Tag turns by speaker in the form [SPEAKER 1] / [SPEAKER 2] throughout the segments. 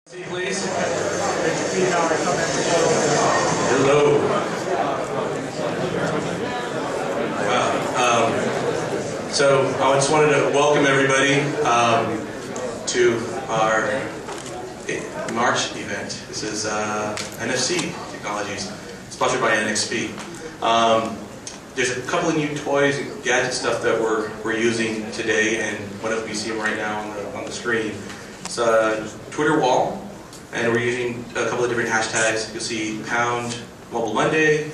[SPEAKER 1] Please. Hello. Wow. So I just wanted to welcome everybody to our March event. This is NFC Technologies, sponsored by NXP. There's a couple of new toys and gadget stuff that we're using today, and one of you see them right now on the screen. It's a Twitter wall, and we're using a couple of different hashtags. You'll see pound Mobile Monday,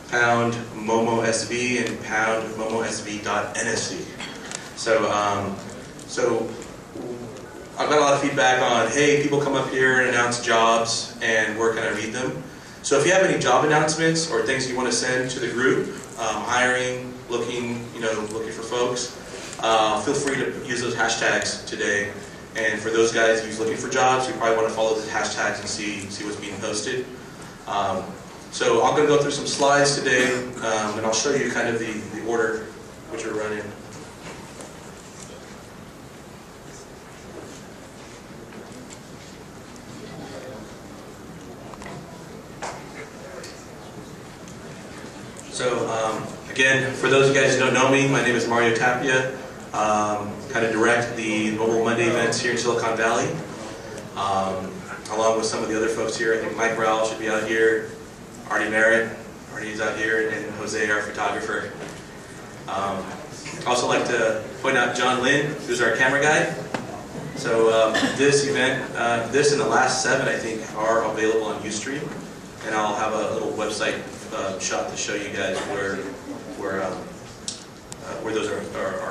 [SPEAKER 1] pound MomoSV, and pound MomoSV.NFC. So I've got a lot of feedback on, hey, people come up here and announce jobs, and where can I read them? So if you have any job announcements or things you want to send to the group, hiring, looking for folks, feel free to use those hashtags today. And for those guys who's looking for jobs, you probably want to follow the hashtags and see what's being posted. So I'm going to go through some slides today, and I'll show you kind of the order which we're running. So again, for those of you guys who don't know me, my name is Mario Tapia. Kind of direct the Mobile Monday events here in Silicon Valley, along with some of the other folks here. I think Mike Rowell should be out here, Artie Merritt, Artie's out here, and Jose, our photographer. I'd also like to point out John Lynn, who's our camera guy. So this event, this and the last 7, I think, are available on Ustream, and I'll have a little website shot to show you guys where those are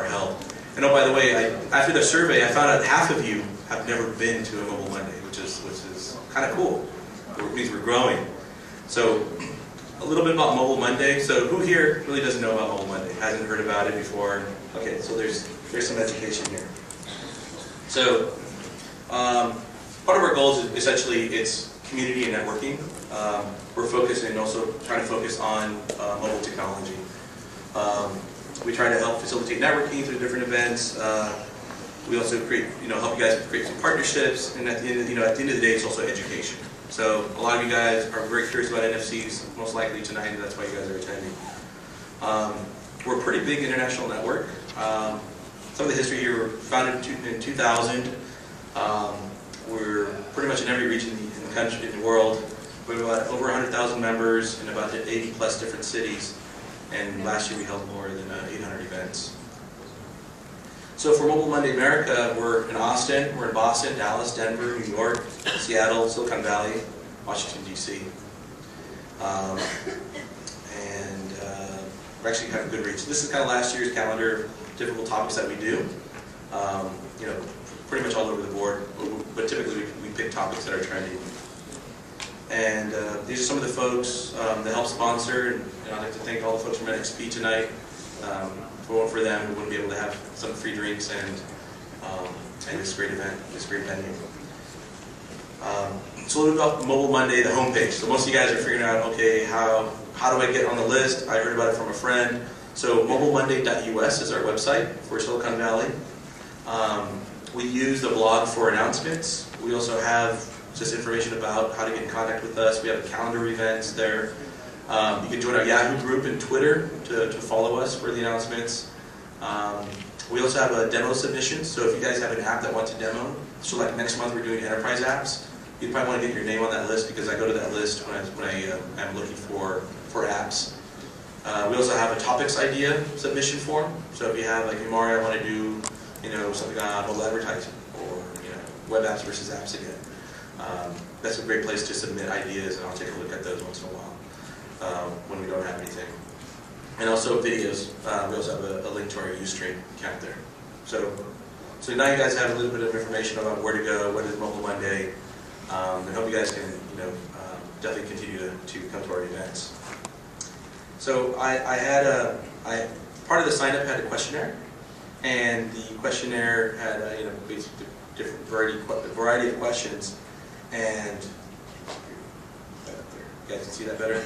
[SPEAKER 1] held. And oh, by the way, after the survey, I found out half of you have never been to a Mobile Monday, which is kind of cool. It means we're growing. So a little bit about Mobile Monday. So who here really doesn't know about Mobile Monday? Hasn't heard about it before? Okay, so there's some education here. So part of our goals is essentially it's community and networking. We're focusing also trying to focus on mobile technology. We try to help facilitate networking through different events. We also help you guys create some partnerships, and at the end of the day, it's also education. So a lot of you guys are very curious about NFCs, most likely tonight, and that's why you guys are attending. We're a pretty big international network. Some of the history here, we're founded in 2000. We're pretty much in every region in the country, in the world. We have about over 100,000 members in about 80 plus different cities. And last year we held more than 800 events. So for Mobile Monday America, we're in Austin, we're in Boston, Dallas, Denver, New York, Seattle, Silicon Valley, Washington, D.C. We're actually kind of good reach. This is kind of last year's calendar, typical topics that we do. Pretty much all over the board, but typically we pick topics that are trending. And these are some of the folks that help sponsor, and I'd like to thank all the folks from NXP tonight. If it weren't for them, we wouldn't be able to have some free drinks and this great event, this great venue. So a little bit about Mobile Monday, the homepage. So most of you guys are figuring out, okay, how do I get on the list? I heard about it from a friend. So mobilemonday.us is our website for Silicon Valley. We use the blog for announcements. We also have just information about how to get in contact with us. We have a calendar of events there. You can join our Yahoo group and Twitter to follow us for the announcements. We also have a demo submission, so if you guys have an app that wants to demo, so like next month we're doing enterprise apps, you probably want to get your name on that list because I go to that list when I'm looking for apps. We also have a topics idea submission form, so if you have like, hey Mario, I want to do something on mobile advertising or web apps versus apps again. That's a great place to submit ideas, and I'll take a look at those once in a while when we don't have anything. And also videos. We also have a link to our Ustream account there. So now you guys have a little bit of information about where to go, what is Mobile Monday, and hope you guys can definitely continue to come to our events. So part of the sign up had a questionnaire, and the questionnaire had basically different variety of questions. And you guys can see that better.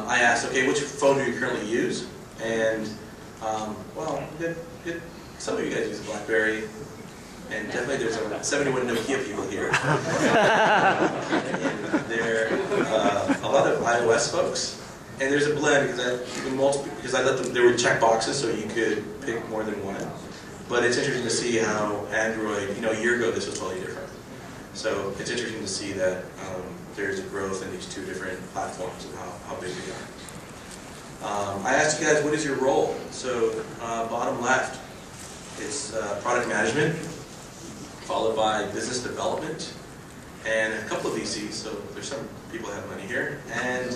[SPEAKER 1] I asked, okay, which phone do you currently use? And well, some of you guys use a BlackBerry. And definitely there's 71 Nokia people here. And there are a lot of iOS folks. And there's a blend because I let them, there were check boxes so you could pick more than one. But it's interesting to see how Android, a year ago this was totally different. So it's interesting to see that there's a growth in these two different platforms and how big they are. I asked you guys, what is your role? So bottom left, it's product management, followed by business development, and a couple of VCs, so there's some people that have money here. And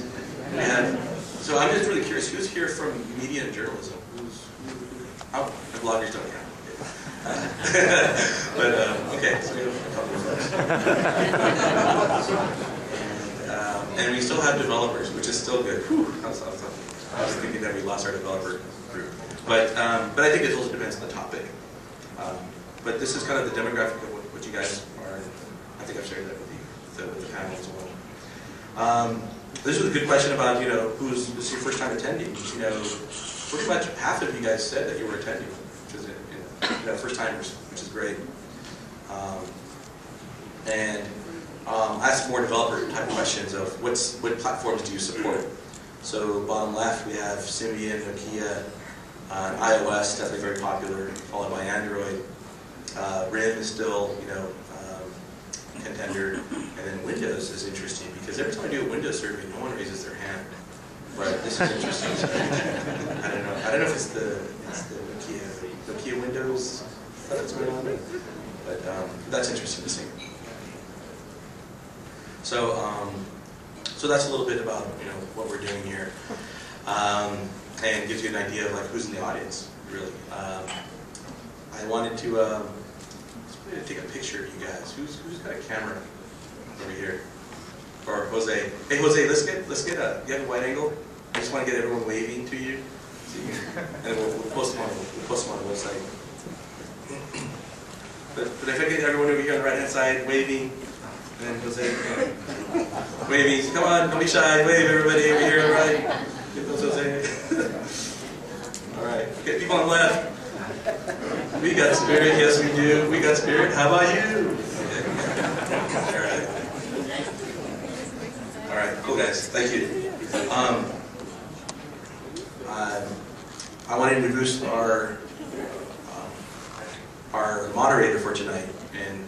[SPEAKER 1] we have, so I'm just really curious, who's here from media and journalism? Oh, the bloggers don't count. But, okay, so we have a couple of folks. And we still have developers, which is still good. Whew, I was thinking that we lost our developer group. But I think it also depends on the topic. But this is kind of the demographic of what you guys are. I think I've shared that with you, with the panel as well. This was a good question about, this is your first time attending. Pretty much half of you guys said that you were attending, which is first timers, which is great. And ask more developer type questions of what platforms do you support. So bottom left we have Symbian, Nokia, iOS, definitely very popular, followed by Android. RIM is still, contender, and then Windows is interesting because every time I do a Windows survey, no one raises their hand. But this is interesting. I don't know if it's the Nokia Windows that's going on, but that's interesting to see. So that's a little bit about what we're doing here, and gives you an idea of who's in the audience, really. I wanted to take a picture of you guys. Who's got a camera over here? Or Jose? Hey Jose, let's get you have a wide angle. I just want to get everyone waving to you, so you can, and we'll post them on the website. But if I get everyone over here on the right hand side waving, and then Jose waving, come on, don't be shy, wave everybody over here on the right. Get those Jose. All right, okay, people on the left. We got spirit, yes we do. We got spirit, how about you? Okay. All right, cool guys, thank you. I want to introduce our moderator for tonight, and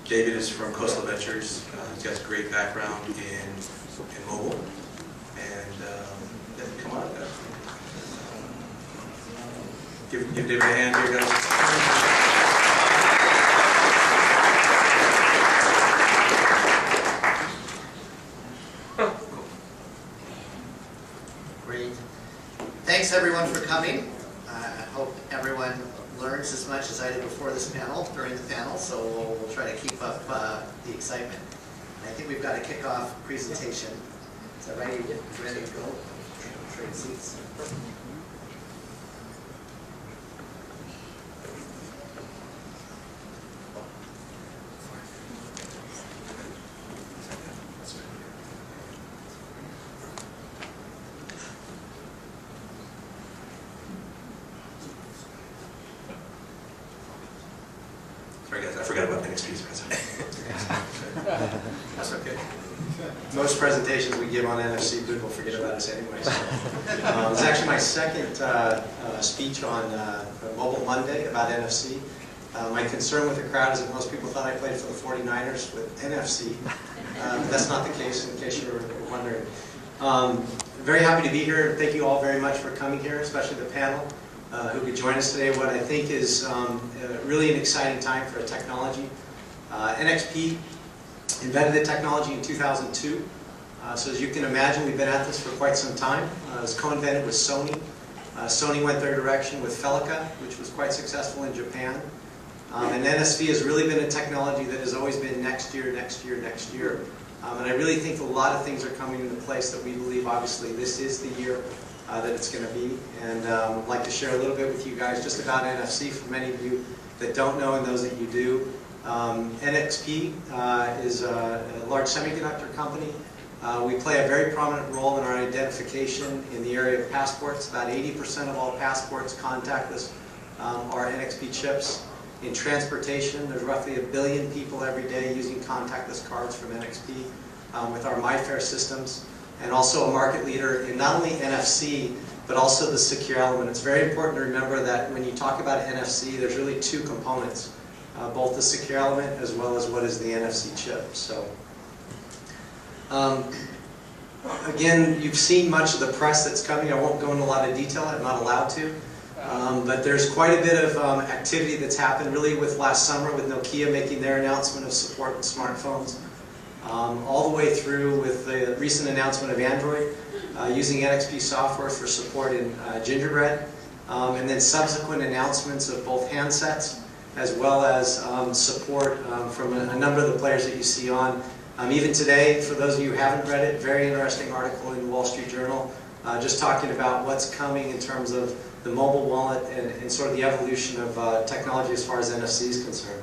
[SPEAKER 1] Javed is from Khosla Ventures. He's got a great background in mobile, and come on guys. Give David a hand here, guys.
[SPEAKER 2] Great. Thanks everyone for coming. I hope everyone learns as much as I did before this panel, during the panel, so we'll try to keep up the excitement. And I think we've got a kickoff presentation. Is that right? You ready to go? Trade seats.
[SPEAKER 1] Sorry guys, I forgot about NXP's presentation. That's okay.
[SPEAKER 3] Most presentations we give on NFC, people forget about us anyway. So. It's actually my second speech on Mobile Monday about NFC. My concern with the crowd is that most people thought I played for the 49ers with NFC. But that's not the case, in case you were wondering. Very happy to be here. Thank you all very much for coming here, especially the panel who could join us today. What I think is really an exciting time for technology. NXP invented the technology in 2002. So as you can imagine, we've been at this for quite some time. It was co-invented with Sony. Sony went their direction with Felica, which was quite successful in Japan. And NSV has really been a technology that has always been next year, next year, next year. And I really think a lot of things are coming into place that we believe, obviously, this is the year that it's going to be. And I'd like to share a little bit with you guys just about NFC for many of you that don't know and those that you do. NXP is a large semiconductor company. We play a very prominent role in our identification in the area of passports. About 80% of all passports, contactless, are NXP chips. In transportation, there's roughly 1 billion people every day using contactless cards from NXP with our MyFare systems, and also a market leader in not only NFC, but also the secure element. It's very important to remember that when you talk about NFC, there's really two components, both the secure element as well as what is the NFC chip. So, again, you've seen much of the press that's coming. I won't go into a lot of detail, I'm not allowed to. But there's quite a bit of activity that's happened really with last summer with Nokia making their announcement of support in smartphones, all the way through with the recent announcement of Android using NXP software for support in Gingerbread, and then subsequent announcements of both handsets as well as support from a number of the players that you see on. Even today, for those of you who haven't read it, very interesting article in the Wall Street Journal just talking about what's coming in terms of the mobile wallet and sort of the evolution of technology as far as NFC is concerned.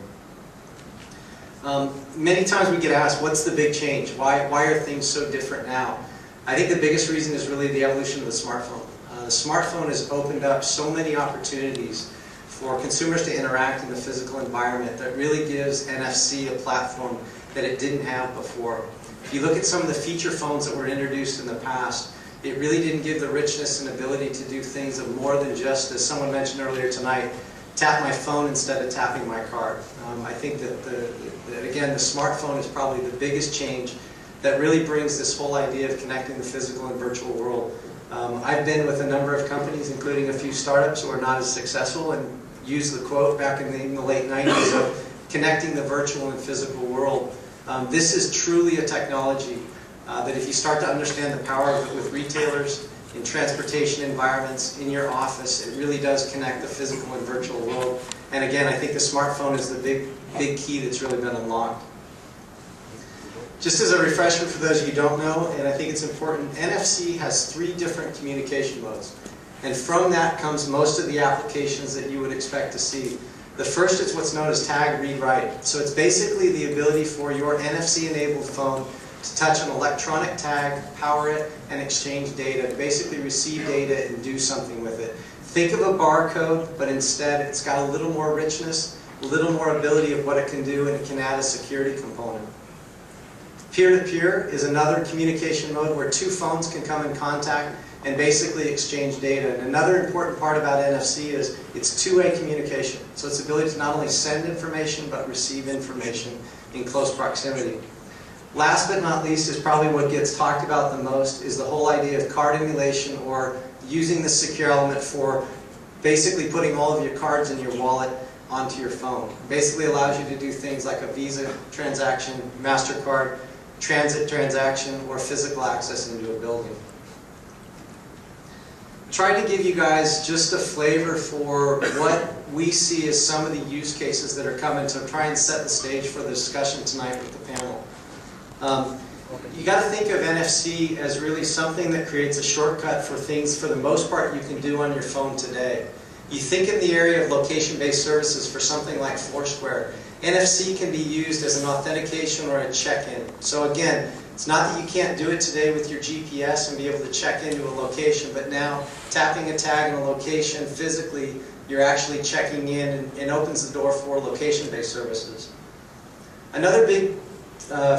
[SPEAKER 3] Many times we get asked, what's the big change? Why are things so different now? I think the biggest reason is really the evolution of the smartphone. The smartphone has opened up so many opportunities for consumers to interact in the physical environment that really gives NFC a platform that it didn't have before. If you look at some of the feature phones that were introduced in the past, it really didn't give the richness and ability to do things of more than just, as someone mentioned earlier tonight, tap my phone instead of tapping my card. I think that again, the smartphone is probably the biggest change that really brings this whole idea of connecting the physical and virtual world. I've been with a number of companies, including a few startups who are not as successful, and use the quote back in the late 90s of connecting the virtual and physical world. This is truly a technology that if you start to understand the power of it with retailers, in transportation environments, in your office, it really does connect the physical and virtual world. And again, I think the smartphone is the big key that's really been unlocked. Just as a refresher for those of you who don't know, and I think it's important, NFC has 3 different communication modes. And from that comes most of the applications that you would expect to see. The first is what's known as tag, read, write. So it's basically the ability for your NFC-enabled phone to touch an electronic tag, power it, and exchange data, to basically receive data and do something with it. Think of a barcode, but instead it's got a little more richness, a little more ability of what it can do, and it can add a security component. Peer-to-peer is another communication mode where 2 phones can come in contact and basically exchange data. And another important part about NFC is it's two-way communication. So it's the ability to not only send information, but receive information in close proximity. Last but not least is probably what gets talked about the most is the whole idea of card emulation, or using the secure element for basically putting all of your cards in your wallet onto your phone. It basically allows you to do things like a Visa transaction, MasterCard, transit transaction, or physical access into a building. Try to give you guys just a flavor for what we see as some of the use cases that are coming to try and set the stage for the discussion tonight with the panel. You got to think of NFC as really something that creates a shortcut for things, for the most part, you can do on your phone today. You think in the area of location-based services for something like Foursquare. NFC can be used as an authentication or a check-in. So again, it's not that you can't do it today with your GPS and be able to check into a location, but now tapping a tag in a location physically, you're actually checking in, and opens the door for location-based services. Another big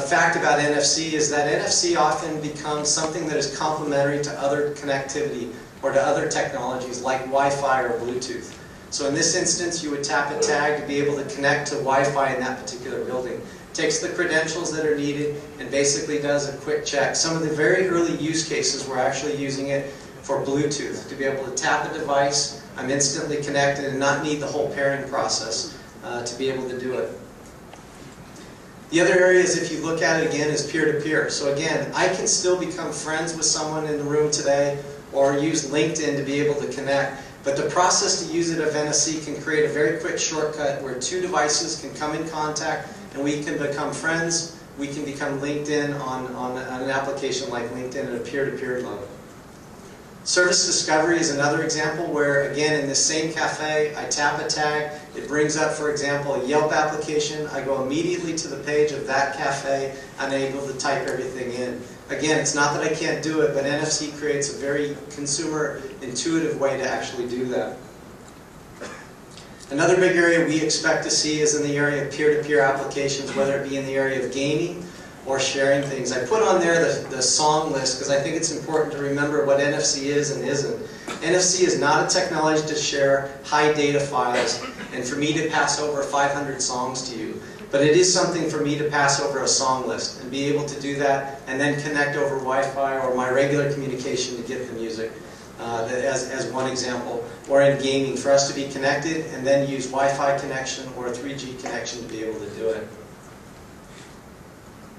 [SPEAKER 3] fact about NFC is that NFC often becomes something that is complementary to other connectivity or to other technologies like Wi-Fi or Bluetooth. So in this instance, you would tap a tag to be able to connect to Wi-Fi in that particular building. Takes the credentials that are needed and basically does a quick check. Some of the very early use cases were actually using it for Bluetooth, to be able to tap a device, I'm instantly connected, and not need the whole pairing process to be able to do it. The other areas, if you look at it again, is peer-to-peer. So again, I can still become friends with someone in the room today, or use LinkedIn to be able to connect. But the process to use it of NFC can create a very quick shortcut where 2 devices can come in contact, and we can become friends. We can become linked in on an application like LinkedIn in a peer-to-peer mode. Service discovery is another example where, again, in this same cafe, I tap a tag, it brings up, for example, a Yelp application. I go immediately to the page of that cafe, and I'm able to type everything in. Again, it's not that I can't do it, but NFC creates a very consumer intuitive way to actually do that. Another big area we expect to see is in the area of peer-to-peer applications, whether it be in the area of gaming or sharing things. I put on there the song list because I think it's important to remember what NFC is and isn't. NFC is not a technology to share high data files and for me to pass over 500 songs to you. But it is something for me to pass over a song list and be able to do that and then connect over Wi-Fi or my regular communication to get the music. As one example, or in gaming, for us to be connected and then use Wi-Fi connection or a 3G connection to be able to do it.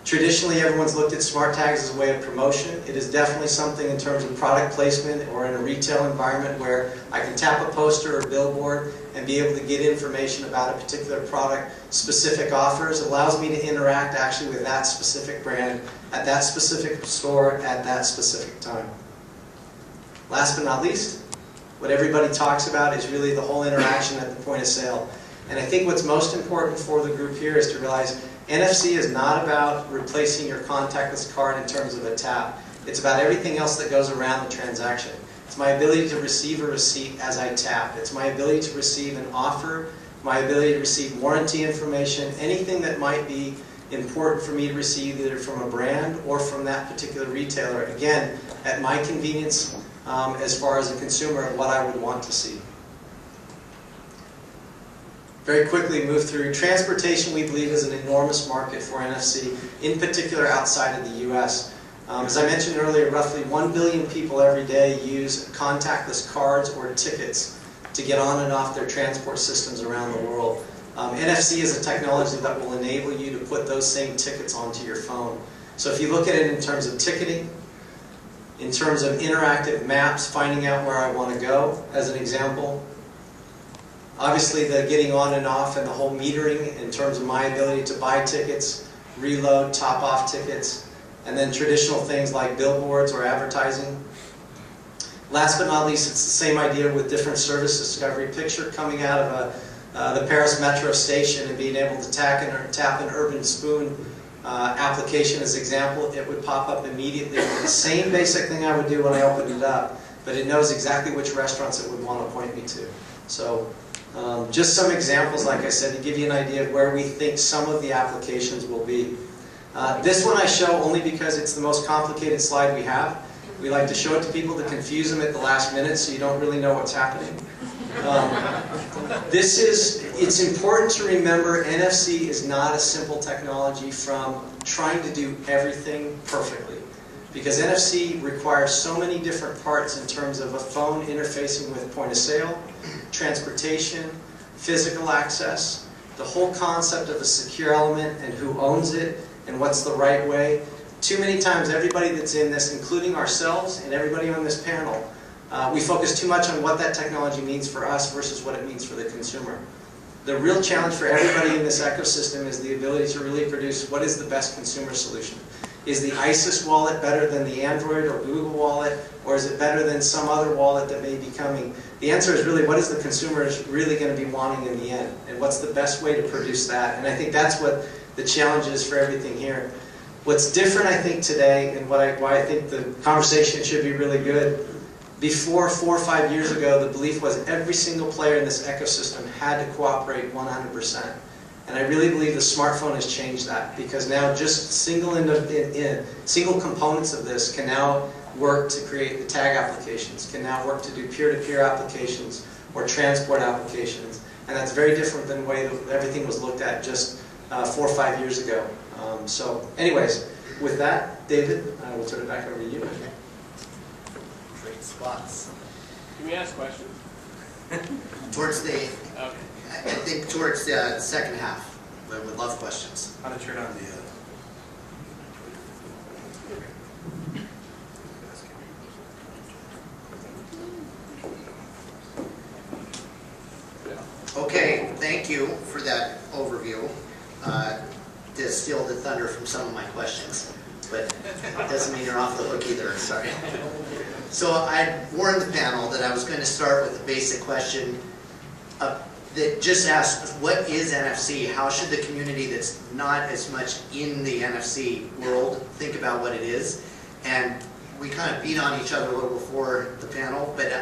[SPEAKER 3] Traditionally, everyone's looked at smart tags as a way of promotion. It is definitely something in terms of product placement or in a retail environment where I can tap a poster or billboard and be able to get information about a particular product, specific offers. It allows me to interact actually with that specific brand at that specific store at that specific time. Last but not least, what everybody talks about is really the whole interaction at the point of sale. And I think what's most important for the group here is to realize NFC is not about replacing your contactless card in terms of a tap. It's about everything else that goes around the transaction. It's my ability to receive a receipt as I tap. It's my ability to receive an offer, my ability to receive warranty information, anything that might be important for me to receive either from a brand or from that particular retailer. Again, at my convenience, as far as a consumer of what I would want to see. Very quickly move through. Transportation, we believe, is an enormous market for NFC, in particular outside of the US. As I mentioned earlier, roughly 1 billion people every day use contactless cards or tickets to get on and off their transport systems around the world. NFC is a technology that will enable you to put those same tickets onto your phone. So if you look at it in terms of ticketing, in terms of interactive maps, finding out where I want to go, as an example. Obviously, the getting on and off and the whole metering in terms of my ability to buy tickets, reload, top off tickets, and then traditional things like billboards or advertising. Last but not least, it's the same idea with different service discovery. Picture coming out of the Paris metro station and being able to tap an Urban Spoon application as example. It would pop up immediately. The same basic thing I would do when I opened it up, but it knows exactly which restaurants it would want to point me to. So just some examples, like I said, to give you an idea of where we think some of the applications will be. This one I show only because it's the most complicated slide we have. We like to show it to people to confuse them at the last minute so you don't really know what's happening. It's important to remember NFC is not a simple technology from trying to do everything perfectly. Because NFC requires so many different parts in terms of a phone interfacing with point of sale, transportation, physical access, the whole concept of a secure element and who owns it and what's the right way. Too many times everybody that's in this, including ourselves and everybody on this panel, we focus too much on what that technology means for us versus what it means for the consumer. The real challenge for everybody in this ecosystem is the ability to really produce what is the best consumer solution. Is the ISIS wallet better than the Android or Google wallet, or is it better than some other wallet that may be coming? The answer is really, what is the consumer really going to be wanting in the end, and what's the best way to produce that? And I think that's what the challenge is for everything here. What's different, I think, today, and why I think the conversation should be really good, before 4 or 5 years ago, the belief was every single player in this ecosystem had to cooperate 100%. And I really believe the smartphone has changed that, because now just single components of this can now work to create the tag applications, can now work to do peer-to-peer applications or transport applications. And that's very different than the way that everything was looked at just 4 or 5 years ago. So anyways, with that, David, I will turn it back over to you.
[SPEAKER 2] Great spots.
[SPEAKER 4] Can we ask questions?
[SPEAKER 2] Towards the,
[SPEAKER 4] Okay.
[SPEAKER 2] I think towards the second half, I would love questions.
[SPEAKER 1] How to turn on the...
[SPEAKER 2] Okay, thank you for that overview. To steal the thunder from some of my questions, but it doesn't mean you're off the hook either, sorry. So I warned the panel that I was going to start with a basic question that just asked, what is NFC? How should the community that's not as much in the NFC world think about what it is? And we kind of beat on each other a little before the panel, but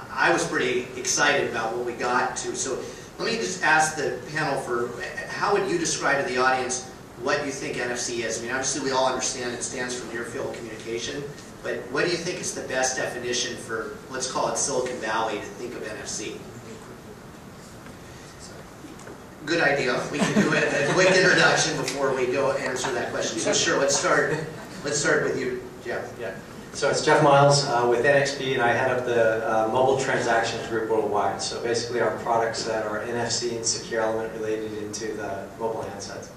[SPEAKER 2] I was pretty excited about what we got to. So let me just ask the panel for, how would you describe to the audience what you think NFC is? I mean, obviously we all understand it stands for near field communication, but what do you think is the best definition for, let's call it Silicon Valley, to think of NFC? Good idea. We can do a quick introduction before we go answer that question. So sure, let's start with you, Jeff.
[SPEAKER 3] Yeah. So it's Jeff Miles with NXP, and I head up the mobile transactions group worldwide. So basically our products that are NFC and secure element related into the mobile handsets.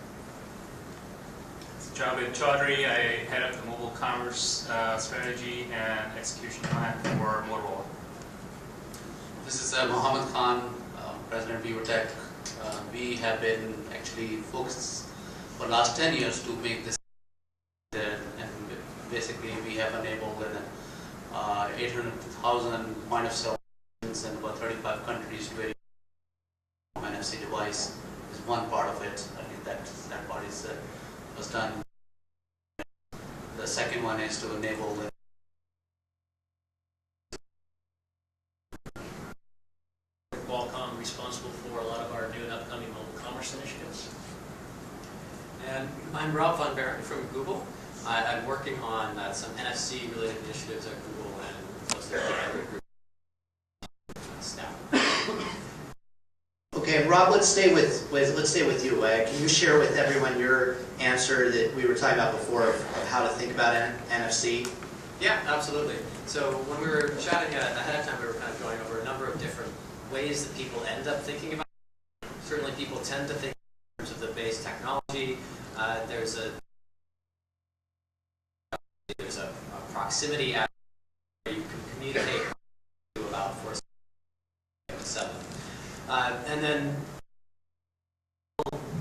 [SPEAKER 4] Javed, Chaudry, I head up the mobile commerce strategy and execution plan for Motorola.
[SPEAKER 5] This is Mohammad Khan, President of Vivotech. We have been actually focused for the last 10 years to make this, and basically we have enabled 800,000 point of sale in about 35 countries to very NFC device is one part of it. I think that part is was done. The second one is to enable
[SPEAKER 6] Qualcomm, responsible for a lot of our new and upcoming mobile commerce initiatives.
[SPEAKER 7] And I'm Rob von Behren from Google. I'm working on some NFC related initiatives at Google and closely with the Android group staff.
[SPEAKER 2] Okay, Rob, let's stay with you. Can you share with everyone your answer that we were talking about before of how to think about NFC?
[SPEAKER 7] Yeah, absolutely. So when we were chatting ahead of time, we were kind of going over a number of different ways that people end up thinking about it. Certainly people tend to think in terms of the base technology. There's a proximity aspect where you can communicate to about 4.7. And then,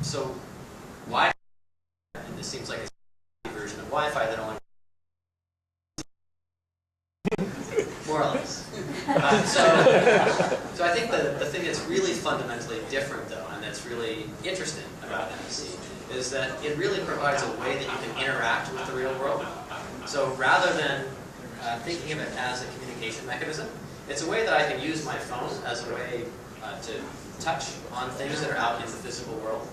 [SPEAKER 7] so Wi-Fi, and this seems like a version of Wi-Fi that only more or less. So I think the thing that's really fundamentally different, though, and that's really interesting about NFC is that it really provides a way that you can interact with the real world. So rather than thinking of it as a communication mechanism, it's a way that I can use my phone as a way to touch on things that are out in the physical world.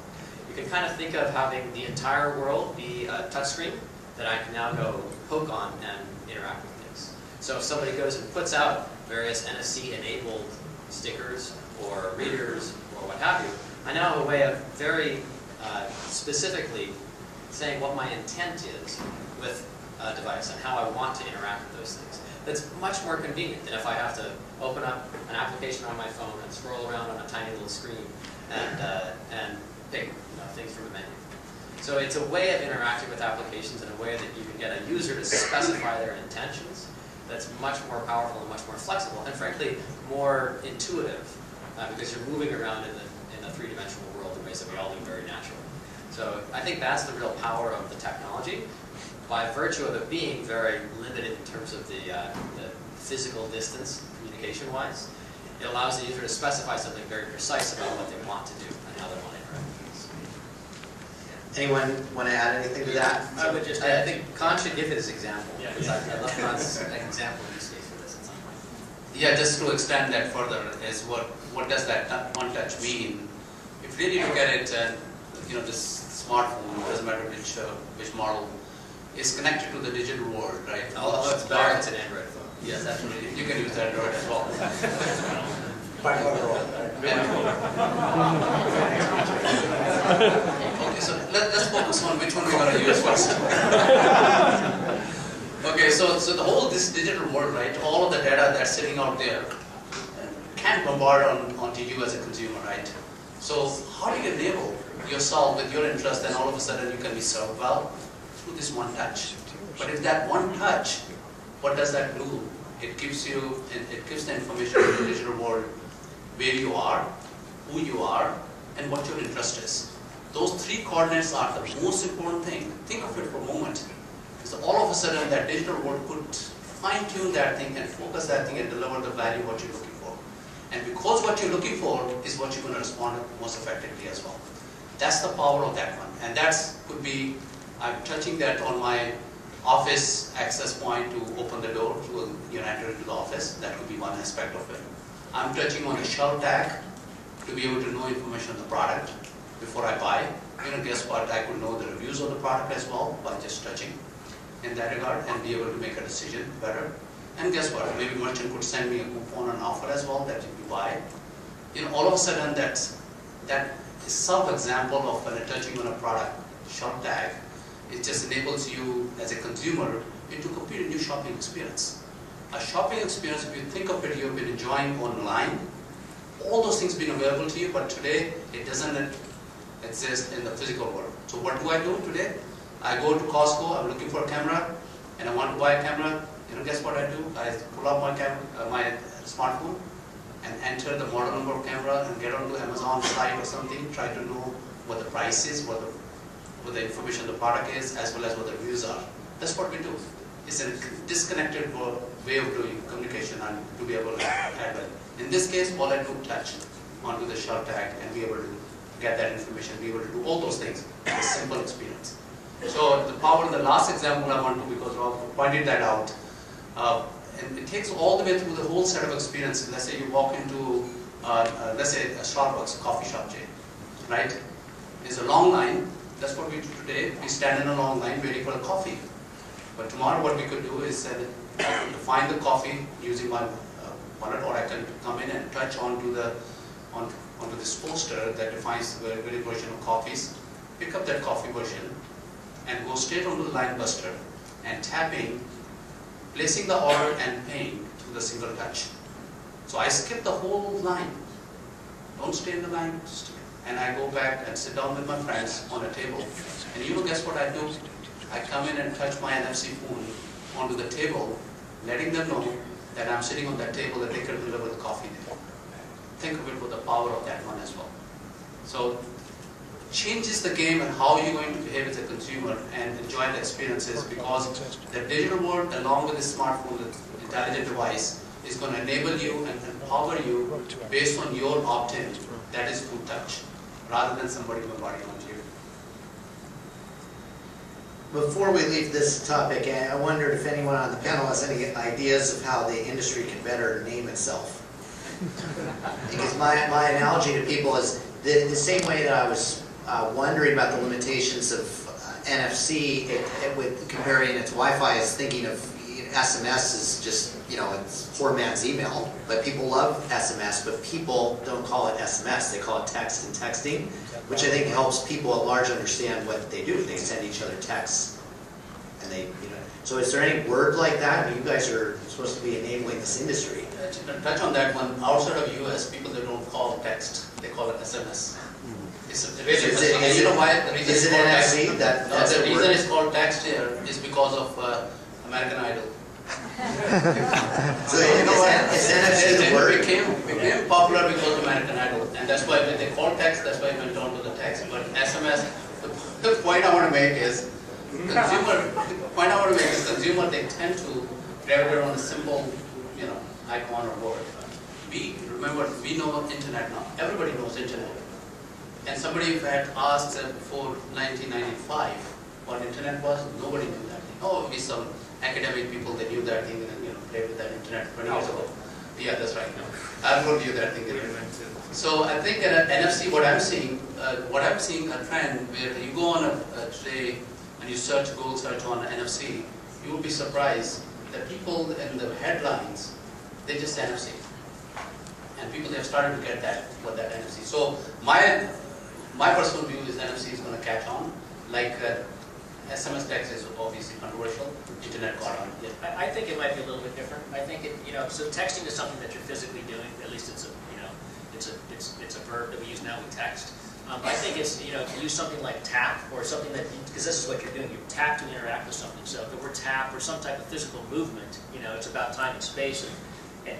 [SPEAKER 7] You can kind of think of having the entire world be a touchscreen that I can now go poke on and interact with things. So if somebody goes and puts out various NFC-enabled stickers or readers or what have you, I now have a way of very specifically saying what my intent is with a device and how I want to interact with those things. That's much more convenient than if I have to open up an application on my phone and scroll around on a tiny little screen and pick things from a menu. So it's a way of interacting with applications in a way that you can get a user to specify their intentions that's much more powerful and much more flexible and frankly more intuitive because you're moving around in the three-dimensional world in ways that we all do very naturally. So I think that's the real power of the technology. By virtue of it being very limited in terms of the physical distance, communication-wise, it allows the user to specify something very precise about what they want to do and how they want to interact with this.
[SPEAKER 2] Anyone want to add anything to that?
[SPEAKER 7] I would just I think Khan should give his example.
[SPEAKER 6] Yeah,
[SPEAKER 7] because I love Khan's example use case for this at some point.
[SPEAKER 5] Yeah, just to extend that further is what does that one touch mean? If you really look at it, this smartphone, doesn't matter which model, is connected to the digital world, right?
[SPEAKER 7] Oh, it's better. It's an Android phone.
[SPEAKER 5] Yes, absolutely. You can use Android as well.
[SPEAKER 3] By Motorola.
[SPEAKER 5] Okay, so let's focus on which one we're going to use first. Okay, so the whole this digital world, right? All of the data that's sitting out there can bombard onto you as a consumer, right? So how do you enable yourself with your interest, and all of a sudden you can be served well through this one touch? But if that one touch, what does that do? It gives the information to the digital world where you are, who you are, and what your interest is. Those three coordinates are the most important thing. Think of it for a moment. So all of a sudden that digital world could fine-tune that thing and focus that thing and deliver the value what you're looking for. And because what you're looking for is what you're going to respond most effectively as well. That's the power of that one. And that could be, I'm touching that on my office access point to open the door to enter into the office. That could be one aspect of it. I'm touching on a shelf tag to be able to know information on the product before I buy. Guess what? I could know the reviews of the product as well by just touching in that regard and be able to make a decision better. And guess what? Maybe merchant could send me a coupon and offer as well that if you buy. All of a sudden that is some example of when touching on a product shop tag. It just enables you as a consumer into a completely new shopping experience. A shopping experience, if you think of it, you've been enjoying online. All those things being available to you, but today it doesn't exist in the physical world. So what do I do today? I go to Costco, I'm looking for a camera, and I want to buy a camera. Guess what I do? I pull up my smartphone and enter the model number of camera and get onto Amazon site or something, try to know what the price is, what the information the product is, as well as what the reviews are. That's what we do. It's a disconnected way of doing communication and to be able to handle. In this case, all I do touch onto the shelf tag and be able to get that information, be able to do all those things. It's a simple experience. So the power in the last example I want to, because Rob pointed that out, and it takes all the way through the whole set of experiences. Let's say you walk into, let's say a Starbucks, a coffee shop chain, right? There's a long line. That's what we do today. We stand in a long line waiting for the coffee. But tomorrow what we could do is I could find the coffee using my wallet, or I can come in and touch onto this poster that defines the very version of coffees, pick up that coffee version, and go straight onto the line buster and tapping, placing the order and paying through the single touch. So I skip the whole line. Don't stay in the line. And I go back and sit down with my friends on a table. And guess what I do? I come in and touch my NFC phone onto the table, letting them know that I'm sitting on that table, that they can deliver the coffee there. Think of it with the power of that one as well. So changes the game and how you're going to behave as a consumer and enjoy the experiences, because the digital world, along with the smartphone, the intelligent device, is going to enable you and empower you based on your opt-in. That is through touch, rather than somebody bombarding on you.
[SPEAKER 2] Before we leave this topic, I wondered if anyone on the panel has any ideas of how the industry can better name itself. Because my analogy to people is the same way that I was wondering about the limitations of NFC with comparing it to Wi-Fi, is thinking of SMS as just, it's poor man's email, but people love SMS, but people don't call it SMS, they call it text and texting, which I think helps people at large understand what they do. They send each other texts, and they, so is there any word like that? I mean, you guys are supposed to be enabling this industry.
[SPEAKER 5] To touch on that one, outside of US, people, they don't call text, they call it SMS. It's really interesting. And you know why the reason
[SPEAKER 2] is it NFC?
[SPEAKER 5] The reason it's called text here is because of American Idol.
[SPEAKER 2] So is NFC the word?
[SPEAKER 5] It became popular because of American Idol, and that's why when they call text, that's why it went on to the text. But SMS, the point I want to make is, consumer, they tend to gravitate on a simple, icon or word. We know internet now. Everybody knows internet. And somebody had asked before 1995 what internet was, nobody knew that thing. Oh, we some academic people, they knew that thing and played with that internet 20 years ago. Yeah, that's right. I don't knew that thing. So I think NFC, what I'm seeing a trend where you go on today and you Google search on NFC, you will be surprised that people in the headlines, they just say NFC. And people, have started to get that, what that NFC. So my personal view is NFC is going to catch on. Like SMS text is obviously controversial. Internet caught on. Yeah.
[SPEAKER 6] I think it might be a little bit different. I think so texting is something that you're physically doing. At least it's a verb that we use now with text. I think it's, to use something like tap or something that, because this is what you're doing. You tap to interact with something. So the word tap or some type of physical movement, it's about time and space and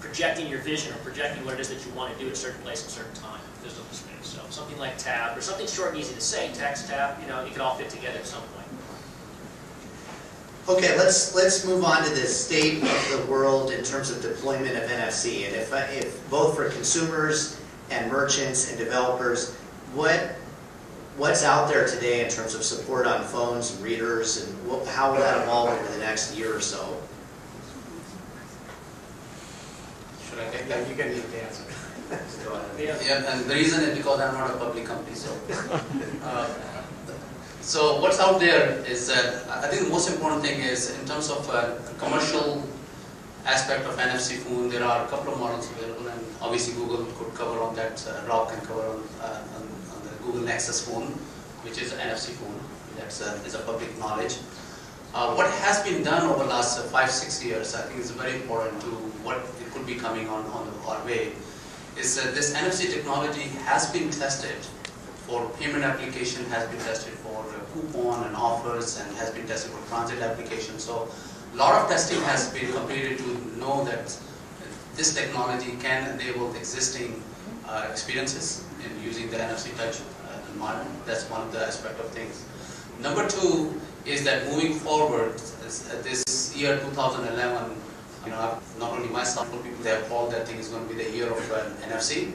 [SPEAKER 6] projecting your vision or projecting what it is that you want to do at a certain place at a certain time, physical space. So something like tap or something short and easy to say, text, tap, it can all fit together at some point.
[SPEAKER 2] Okay, let's move on to the state of the world in terms of deployment of NFC. And if both for consumers and merchants and developers, what's out there today in terms of support on phones and readers, and how will that evolve over the next year or so?
[SPEAKER 5] Should I take
[SPEAKER 3] Yeah, you can need the answer. Go ahead.
[SPEAKER 5] Yeah, and the reason is because I'm not a public company. So, so what's out there is that I think the most important thing is in terms of commercial aspect of NFC phone, there are a couple of models available, and obviously Google could cover on that. Rock can cover on the Google Nexus phone, which is an NFC phone. That's is a public knowledge. What has been done over the last 5-6 years, I think is very important to what it could be coming on our way, is that this NFC technology has been tested for payment application, has been tested for coupon and offers, and has been tested for transit application. So a lot of testing has been completed to know that this technology can enable existing experiences in using the NFC touch environment. That's one of the aspect of things. Number two is that moving forward, this year 2011, you know, not only myself, but people, they have called that thing is going to be the year of NFC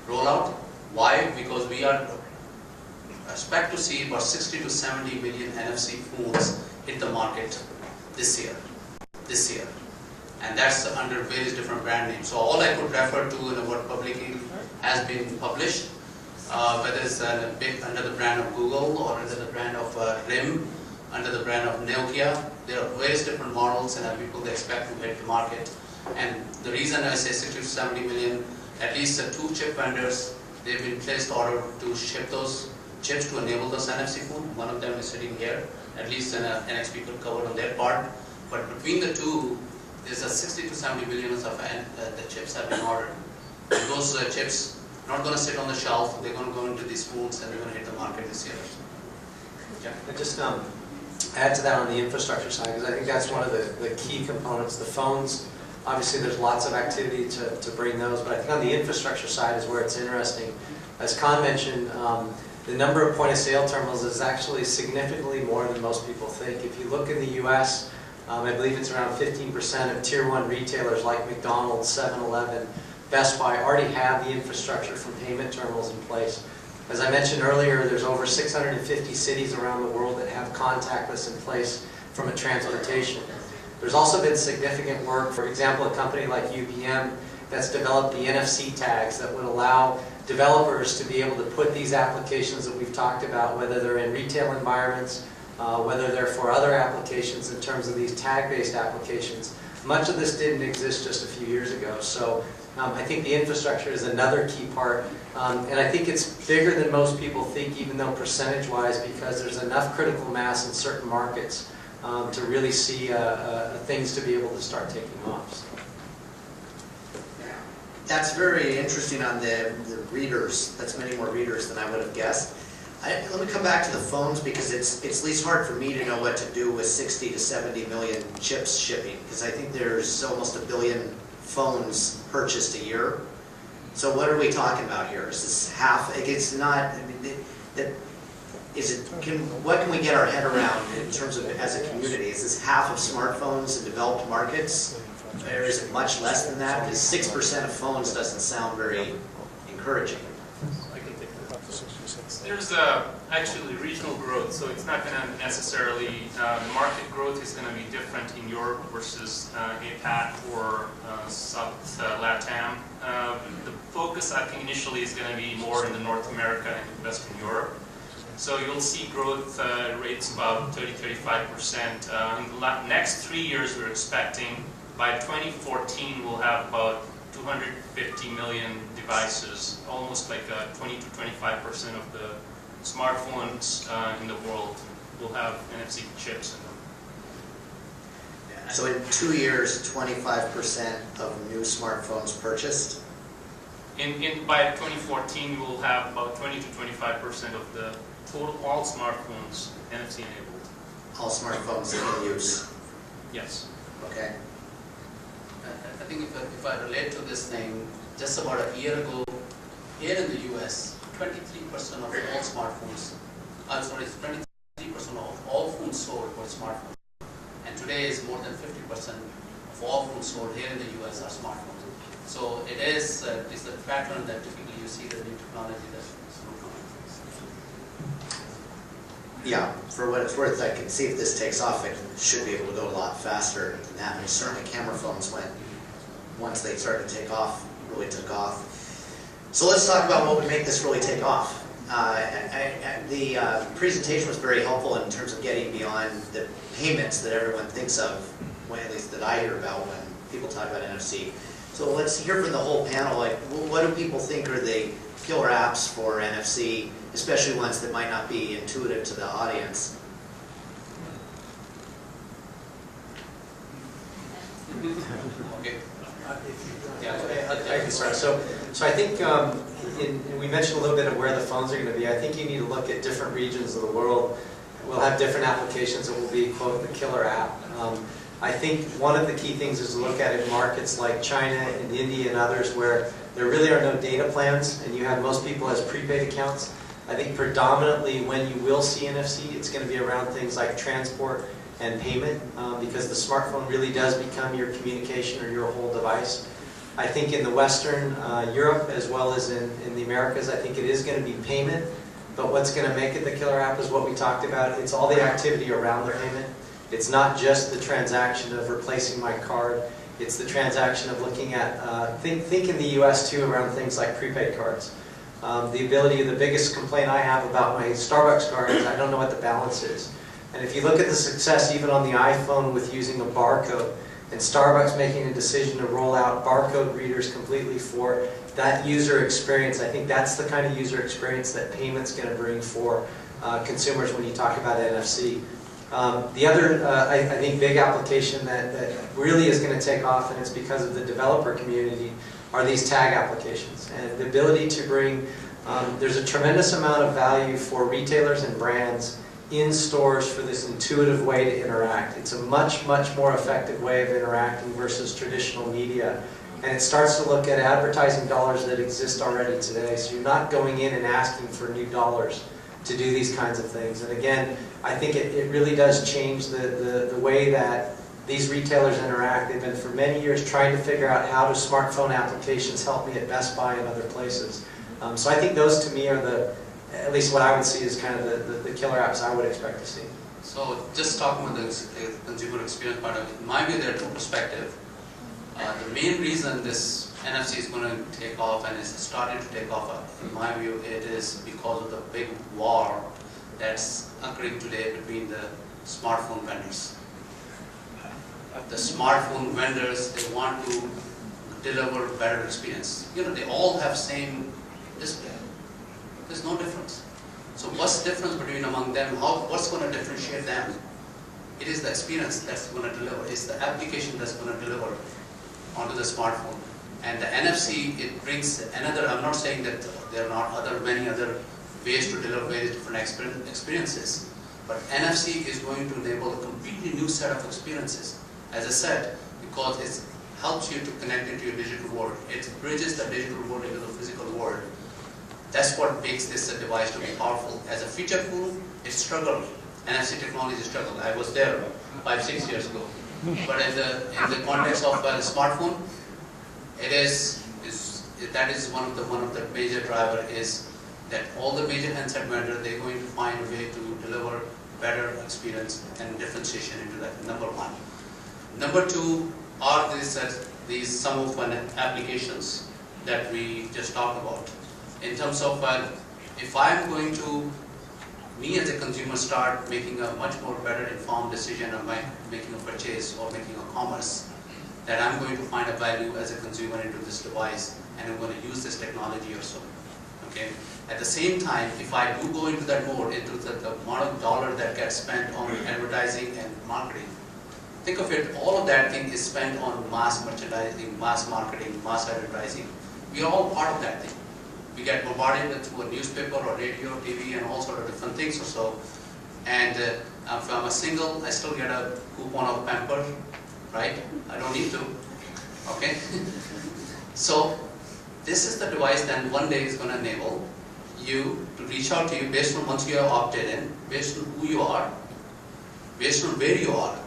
[SPEAKER 5] rollout. Why? Because we are expect to see about 60 to 70 million NFC phones hit the market this year, and that's under various different brand names. So all I could refer to in what publicly has been published, whether it's under the brand of Google or under the brand of RIM, under the brand of Nokia, there are various different models and people they expect to hit the market. And the reason I say 60 to 70 million, at least 2 chip vendors, they've been placed order to ship those chips to enable those NFC phone. One of them is sitting here, at least NXP could cover on their part. But between the two, there's a 60 to 70 million of the chips have been ordered. And those chips not going to sit on the shelf, they're going to go into these phones and they're going to hit the market this year.
[SPEAKER 3] Yeah, and just add to that on the infrastructure side, because I think that's one of the key components. The phones, obviously there's lots of activity to bring those, but I think on the infrastructure side is where it's interesting. As Khan mentioned, the number of point of sale terminals is actually significantly more than most people think. If you look in the US, I believe it's around 15% of tier 1 retailers like McDonald, 7-Eleven, Best Buy already have the infrastructure for payment terminals in place. As I mentioned earlier, there's over 650 cities around the world that have contactless in place from a transportation. There's also been significant work, for example, a company like UPM that's developed the NFC tags that would allow developers to be able to put these applications that we've talked about, whether they're in retail environments, whether they're for other applications in terms of these tag-based applications. Much of this didn't exist just a few years ago. So I think the infrastructure is another key part. And I think it's bigger than most people think, even though percentage-wise, because there's enough critical mass in certain markets to really see things to be able to start taking off. So.
[SPEAKER 2] That's very interesting on the readers. That's many more readers than I would have guessed. Let me come back to the phones, because it's at least hard for me to know what to do with 60 to 70 million chips shipping, because I think there's almost 1 billion phones purchased a year. So what are we talking about here? Is this half? It's not. I mean, what can we get our head around in terms of as a community? Is this half of smartphones in developed markets, or is it much less than that? Because 6% of phones doesn't sound very encouraging.
[SPEAKER 4] There's actually regional growth, so it's not going to necessarily, the market growth is going to be different in Europe versus APAC or South LATAM. The focus, I think, initially is going to be more in the North America and Western Europe. So you'll see growth rates about 30-35%. In the next 3 years, we're expecting by 2014 we'll have about 250 million devices, almost like 20 to 25% of the smartphones in the world will have NFC chips in them.
[SPEAKER 2] So in 2 years, 25% of new smartphones purchased?
[SPEAKER 4] By 2014, we'll have about 20 to 25% of the total, all smartphones NFC enabled.
[SPEAKER 2] All smartphones in use?
[SPEAKER 4] Yes.
[SPEAKER 2] Okay.
[SPEAKER 5] I think if I relate to this thing, just about a year ago, here in the US, 23% of all smartphones, 23% of all phones sold were smartphones. And today is more than 50% of all phones sold here in the US are smartphones. So it is it's the pattern that typically you see the new technology that's
[SPEAKER 2] Yeah, for what it's worth, I can see if this takes off, it should be able to go a lot faster than that. I mean, certainly camera phones went, once they started to take off, really took off. So let's talk about what would make this really take off. The presentation was very helpful in terms of getting beyond the payments that everyone thinks of, when, at least that I hear about when people talk about NFC. So let's hear from the whole panel, like, what do people think are the killer apps for NFC, especially ones that might not be intuitive to the audience?
[SPEAKER 5] Okay.
[SPEAKER 3] Yeah, I can start. So I think we mentioned a little bit of where the phones are going to be. I think you need to look at different regions of the world. We'll have different applications that will be, quote, the killer app. I think one of the key things is to look at in markets like China and India and others where there really are no data plans and you have most people as prepaid accounts. I think predominantly when you will see NFC, it's going to be around things like transport and payment because the smartphone really does become your communication or your whole device. I think in the Western Europe as well as in the Americas, I think it is going to be payment. But what's going to make it the killer app is what we talked about. It's all the activity around the payment. It's not just the transaction of replacing my card. It's the transaction of looking at, think in the US too around things like prepaid cards. The ability, the biggest complaint I have about my Starbucks card is I don't know what the balance is. And if you look at the success even on the iPhone with using a barcode, and Starbucks making a decision to roll out barcode readers completely for that user experience, I think that's the kind of user experience that payment's going to bring for consumers when you talk about NFC. The other, I think, big application that really is going to take off, and it's because of the developer community, are these tag applications. And the ability to bring, there's a tremendous amount of value for retailers and brands in stores for this intuitive way to interact. It's a much, much more effective way of interacting versus traditional media. And it starts to look at advertising dollars that exist already today. So you're not going in and asking for new dollars to do these kinds of things. And again, I think it really does change the way that these retailers interact. They've been for many years trying to figure out how do smartphone applications help me at Best Buy and other places. So I think those to me are at least what I would see as kind of the killer apps I would expect to see.
[SPEAKER 5] So just talking about the consumer experience part of it, in my view there are two perspectives. The main reason this NFC is going to take off and is starting to take off, in my view, it is because of the big war that's occurring today between the smartphone vendors. The smartphone vendors, they want to deliver better experience. You know, they all have same display. There's no difference. So what's the difference between among them? What's going to differentiate them? It is the experience that's going to deliver. It's the application that's going to deliver onto the smartphone. And the NFC, it brings another, I'm not saying that there are not many other ways to deliver various different experiences, but NFC is going to enable a completely new set of experiences. As I said, because it helps you to connect into your digital world. It bridges the digital world into the physical world. That's what makes this a device to be powerful. As a feature phone, it struggled. NFC technology struggled. I was there 5-6 years ago. But in the context of a smartphone, that is one of the major driver is that all the major handset vendors, they're going to find a way to deliver better experience and differentiation into that. Number one. Number two are these some of the applications that we just talked about. In terms of if I'm going to, me as a consumer, start making a much more better informed decision of making a purchase or making a commerce, that I'm going to find a value as a consumer into this device and I'm going to use this technology or so. Okay. At the same time, if I do go into that mode, into the amount of dollar that gets spent on advertising and marketing, think of it, all of that thing is spent on mass merchandising, mass marketing, mass advertising. We are all part of that thing. We get bombarded through a newspaper or radio, TV, and all sort of different things or so. And if I'm a single, I still get a coupon of Pamper, right? I don't need to, okay? So this is the device that one day is going to enable you to reach out to you based on once you have opted in, based on who you are, based on where you are,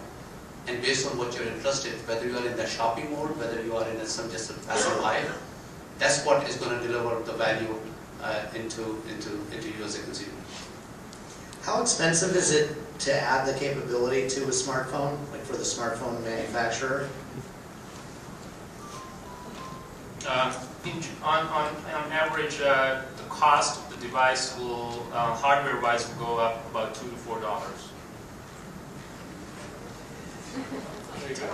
[SPEAKER 5] and based on what you're interested, whether you are in the shopping mode, whether you are in just a passive buy. That's what is going to deliver the value into you as a consumer.
[SPEAKER 2] How expensive is it to add the capability to a smartphone, like for the smartphone manufacturer?
[SPEAKER 4] On average, the cost of the device will, hardware-wise, will go up about $2 to $4. There you go.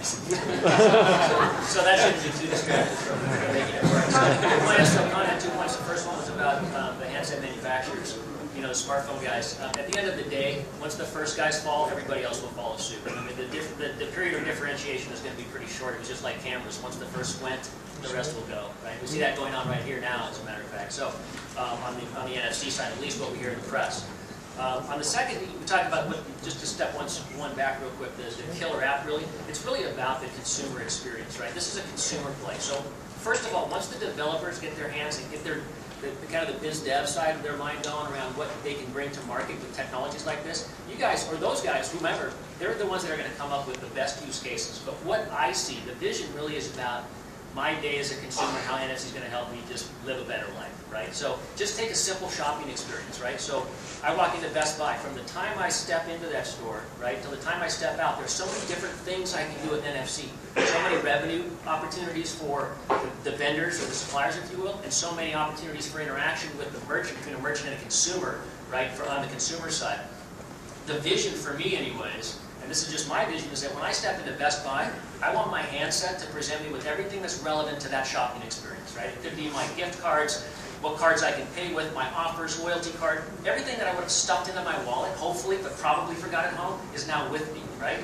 [SPEAKER 6] So that shouldn't be too distracting from making it work. Two points. The first one was about the handset manufacturers, you know, the smartphone guys. At the end of the day, once the first guys fall, everybody else will follow suit. I mean, the period of differentiation is going to be pretty short. It was just like cameras. Once the first went, the rest will go. Right? We see that going on right here now, as a matter of fact. So on the NFC side, at least what we hear in the press. On the second, we talked about, just to step one back real quick, the killer app really, it's really about the consumer experience, right? This is a consumer play. So first of all, once the developers get their hands and get the kind of the biz dev side of their mind going around what they can bring to market with technologies like this, you guys, or those guys, whomever, they're the ones that are going to come up with the best use cases. But what I see, the vision really is about my day as a consumer, how NFC is going to help me just live a better life, right? So just take a simple shopping experience, right? So I walk into Best Buy. From the time I step into that store, right, till the time I step out, there's so many different things I can do with NFC. So many revenue opportunities for the vendors or the suppliers, if you will, and so many opportunities for interaction with the merchant, between a merchant and a consumer, right, on the consumer side. The vision for me anyways, and this is just my vision, is that when I step into Best Buy, I want my handset to present me with everything that's relevant to that shopping experience, right? It could be my gift cards, what cards I can pay with, my offers, loyalty card, everything that I would have stuffed into my wallet, hopefully, but probably forgot at home, is now with me, right?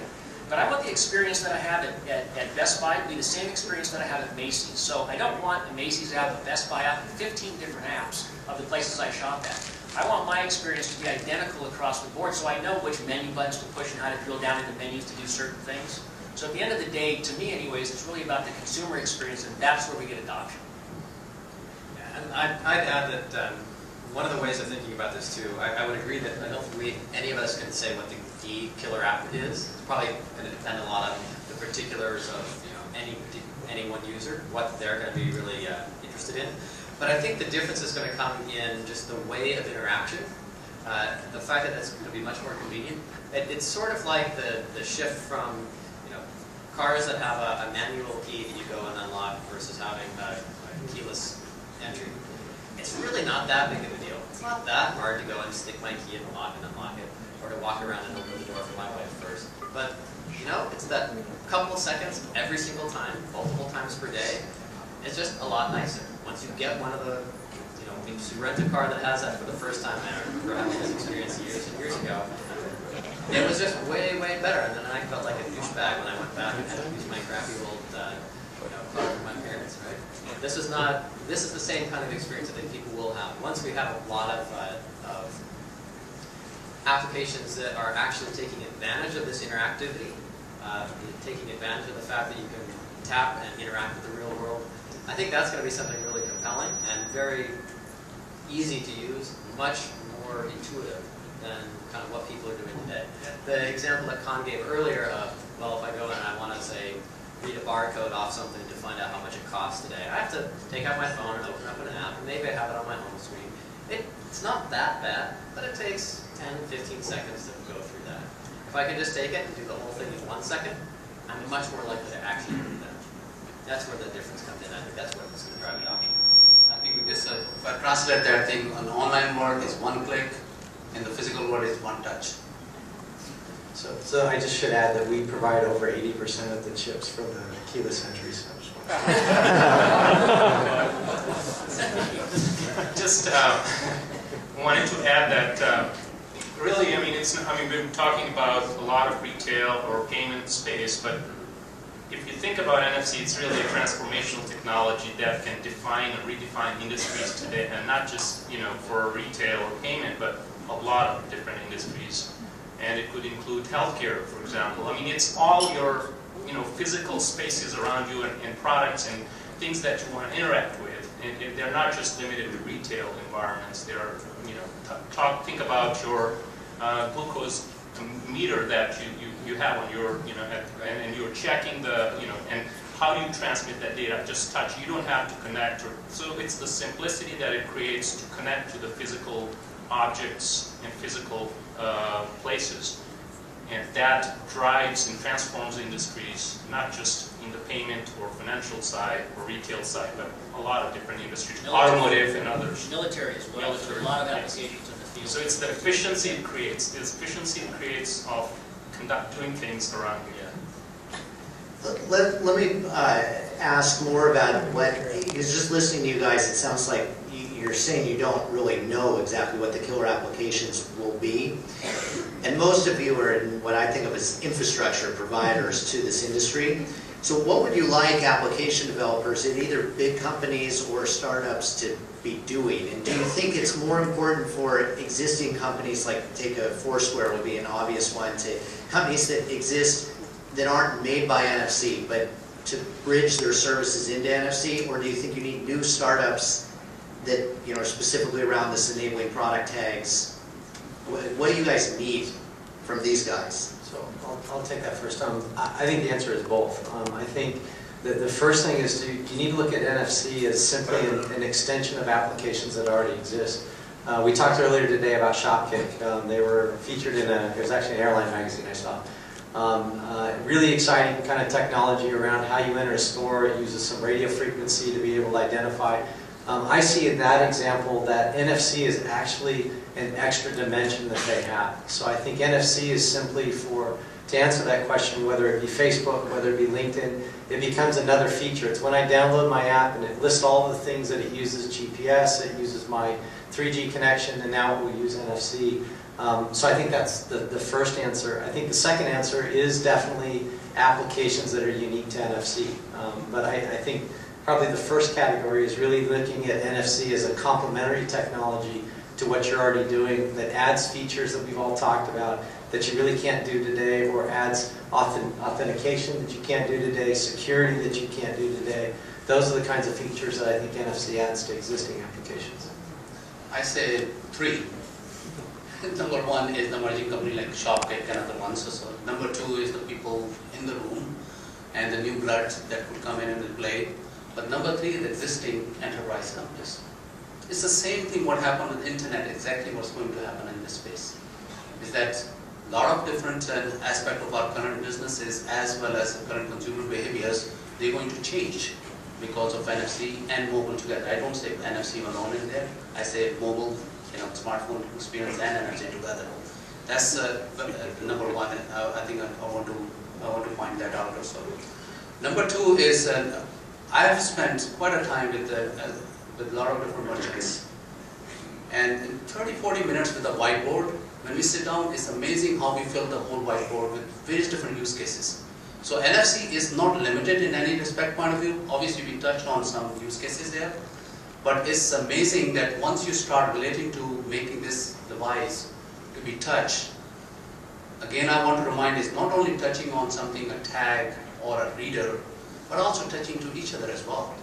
[SPEAKER 6] But I want the experience that I have at Best Buy to be the same experience that I have at Macy's. So I don't want a Macy's app, a Best Buy app, and 15 different apps of the places I shop at. I want my experience to be identical across the board so I know which menu buttons to push and how to drill down into menus to do certain things. So at the end of the day, to me anyways, it's really about the consumer experience, and that's where we get adoption.
[SPEAKER 7] Yeah, and I'd add that one of the ways of thinking about this too, I would agree that I don't think any of us can say what the killer app is. It's probably going to depend a lot on the particulars of any one user, what they're going to be really interested in. But I think the difference is going to come in just the way of interaction. The fact that it's going to be much more convenient. It's sort of like the shift from cars that have a manual key that you go and unlock versus having a keyless entry. It's really not that big of a deal. It's not that hard to go and stick my key in the lock and unlock it, or to walk around and open the door for my wife first. But it's that couple seconds every single time, multiple times per day. It's just a lot nicer. Once you get one of the, if you rent a car that has that for the first time, I remember having this experience years and years ago. It was just way, way better. And then I felt like a douchebag when I went back and had to use my crappy old car from my parents, right? This is the same kind of experience that I think people will have. Once we have a lot of applications that are actually taking advantage of this interactivity, taking advantage of the fact that you can tap and interact with the real world, I think that's going to be something really compelling and very easy to use, much more intuitive than kind of what people are doing today. The example that Khan gave earlier of, well, if I go in and I want to, say, read a barcode off something to find out how much it costs today, I have to take out my phone and open up an app, and maybe I have it on my home screen. It's not that bad, but it takes 10, 15 seconds to go through that. If I can just take it and do the whole thing in 1 second, I'm much more likely to actually do that. That's where the difference comes in. I think that's what's going to drive adoption.
[SPEAKER 5] I think because if I translate that thing, an online world is one click, in the physical world is one touch.
[SPEAKER 3] So I just should add that we provide over 80% of the chips for the keyless entries.
[SPEAKER 4] Just wanted to add that really, we've been talking about a lot of retail or payment space, but if you think about NFC, it's really a transformational technology that can define and redefine industries today, and not just for retail or payment, but a lot of different industries. And it could include healthcare, for example. It's all your physical spaces around you and products and things that you want to interact with. And they're not just limited to retail environments. They're think about your glucose meter that you have on your and you're checking the and how do you transmit that data? Just touch. You don't have to connect. So it's the simplicity that it creates to connect to the physical objects and physical places, and that drives and transforms industries, not just in the payment or financial side or retail side, but a lot of different industries, automotive and others.
[SPEAKER 6] Military as well. There's a lot of applications in the field.
[SPEAKER 4] So it's the efficiency it creates. The efficiency it creates of doing things around here.
[SPEAKER 2] Let me ask more about what, because just listening to you guys, it sounds like you're saying you don't really know exactly what the killer applications will be. And most of you are in what I think of as infrastructure providers to this industry. So what would you like application developers in either big companies or startups to be doing? And do you think it's more important for existing companies, like take a Foursquare would be an obvious one, to companies that exist that aren't made by NFC, but to bridge their services into NFC? Or do you think you need new startups that, you know, are specifically around this enabling product tags? What do you guys need from these guys?
[SPEAKER 3] So I'll take that first. I think the answer is both. I think that the first thing is you need to look at NFC as simply an extension of applications that already exist. We talked earlier today about Shopkick. They were featured in it was actually an airline magazine I saw. Really exciting kind of technology around how you enter a store. It uses some radio frequency to be able to identify. I see in that example that NFC is actually an extra dimension that they have. So I think NFC is simply to answer that question, whether it be Facebook, whether it be LinkedIn, it becomes another feature. It's when I download my app and it lists all the things that it uses, GPS, it uses my 3G connection, and now it will use NFC. So I think that's the first answer. I think the second answer is definitely applications that are unique to NFC. But I think probably the first category is really looking at NFC as a complementary technology to what you're already doing that adds features that we've all talked about that you really can't do today, or adds authentication that you can't do today, security that you can't do today. Those are the kinds of features that I think NFC adds to existing applications.
[SPEAKER 5] I say 3. Number 1 is the emerging company like Shopkick and other ones. So number 2 is the people in the room and the new blood that could come in and play. But number 3 is existing enterprise companies. It's the same thing what happened with internet, exactly what's going to happen in this space. Is that a lot of different aspects of our current businesses as well as current consumer behaviors, they're going to change because of NFC and mobile together. I don't say NFC alone in there. I say mobile, smartphone experience and NFC together. That's number 1. I think I want to point that out also. Number 2 is I have spent quite a time with a lot of different merchants, and in 30-40 minutes with a whiteboard, when we sit down, it's amazing how we fill the whole whiteboard with various different use cases. So NFC is not limited in any respect point of view. Obviously, we touched on some use cases there, but it's amazing that once you start relating to making this device to be touch, again, I want to remind, it's not only touching on something, a tag or a reader, but also touching to each other as well.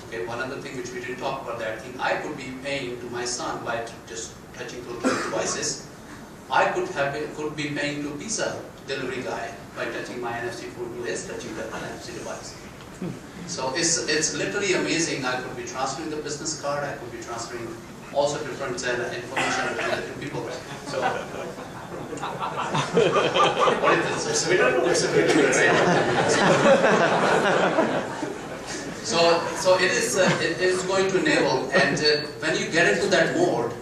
[SPEAKER 5] Okay, one other thing which we didn't talk about that, I think I could be paying to my son by just touching to devices. I could be paying to pizza delivery guy by touching my NFC food who is touching the NFC device. So it's literally amazing. I could be transferring the business card, I could be transferring also different information between the 2 people. So what is this? There's a video, right? So it is going to enable, and when you get into that mode,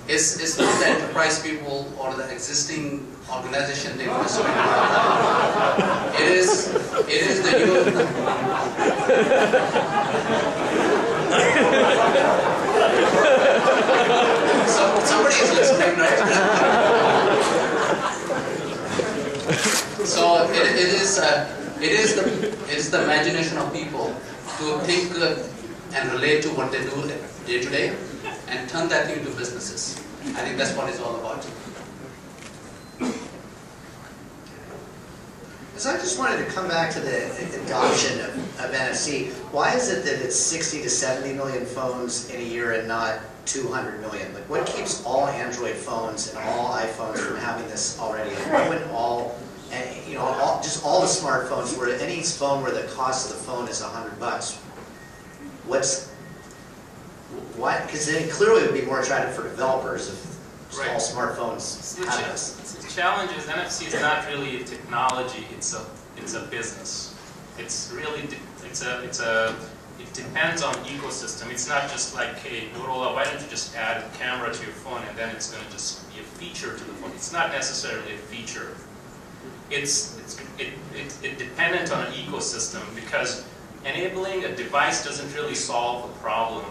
[SPEAKER 5] it's not the enterprise people or the existing organization they want to spend. It is the youth. Somebody is listening, right? So it is the imagination of people to think and relate to what they do day to day and turn that into businesses. I think that's what it's all about.
[SPEAKER 2] So I just wanted to come back to the adoption of NFC. Why is it that it's 60 to 70 million phones in a year and not 200 million? Like, what keeps all Android phones and all iPhones from having this already? And why wouldn't just all the smartphones, where any phone where the cost of the phone is $100, why? Because then clearly it would be more attractive for developers if all smartphones have this.
[SPEAKER 4] The challenge is NFC is not really a technology, it's a business. it's really, it depends on ecosystem. It's not just like, hey, Motorola, why don't you just add a camera to your phone and then it's going to just be a feature to the phone. It's not necessarily a feature. It's dependent on an ecosystem, because enabling a device doesn't really solve the problem.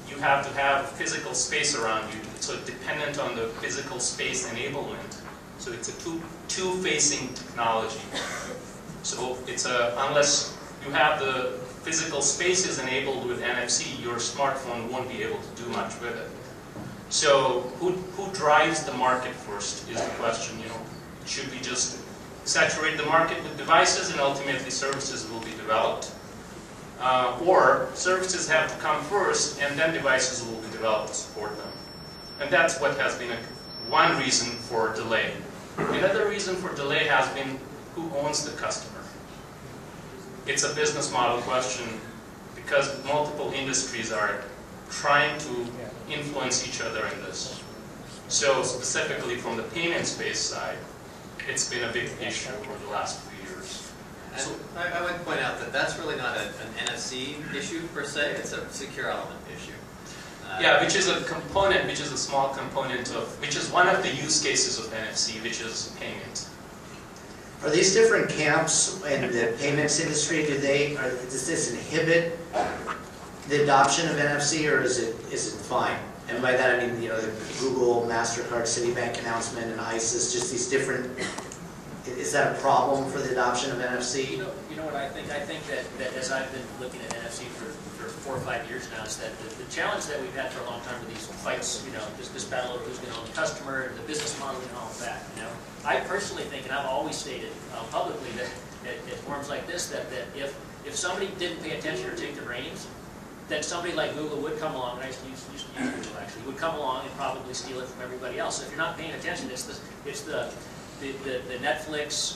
[SPEAKER 4] You have to have physical space around you, so dependent on the physical space enablement. So it's a two-facing technology. So it's unless you have the physical spaces enabled with NFC, your smartphone won't be able to do much with it. So who drives the market first is the question. Should we just saturate the market with devices and ultimately services will be developed? Or services have to come first and then devices will be developed to support them. And that's what has been one reason for delay. Another reason for delay has been who owns the customer. It's a business model question, because multiple industries are trying to influence each other in this. So specifically from the payment space side, it's been a big issue over the last few years.
[SPEAKER 7] And I would point out that that's really not an NFC issue per se, it's a secure element issue.
[SPEAKER 4] Yeah, which is a component, which is a small component of, which is one of the use cases of NFC, which is payment.
[SPEAKER 2] Are these different camps in the payments industry? Does this inhibit the adoption of NFC, or is it fine? And by that I mean, the Google, MasterCard, Citibank announcement, and ISIS, just these different. Is that a problem for the adoption of NFC?
[SPEAKER 6] You know what I think? I think that as I've been looking at NFC for 4 or 5 years now, is that the challenge that we've had for a long time with these fights, this battle of who's going to own the customer, the business model, and all of that. I personally think, and I've always stated publicly that at forums like this, that if somebody didn't pay attention or take the reins, that somebody like Google would come along, and I used to use Google actually, would come along and probably steal it from everybody else. So if you're not paying attention, it's the Netflix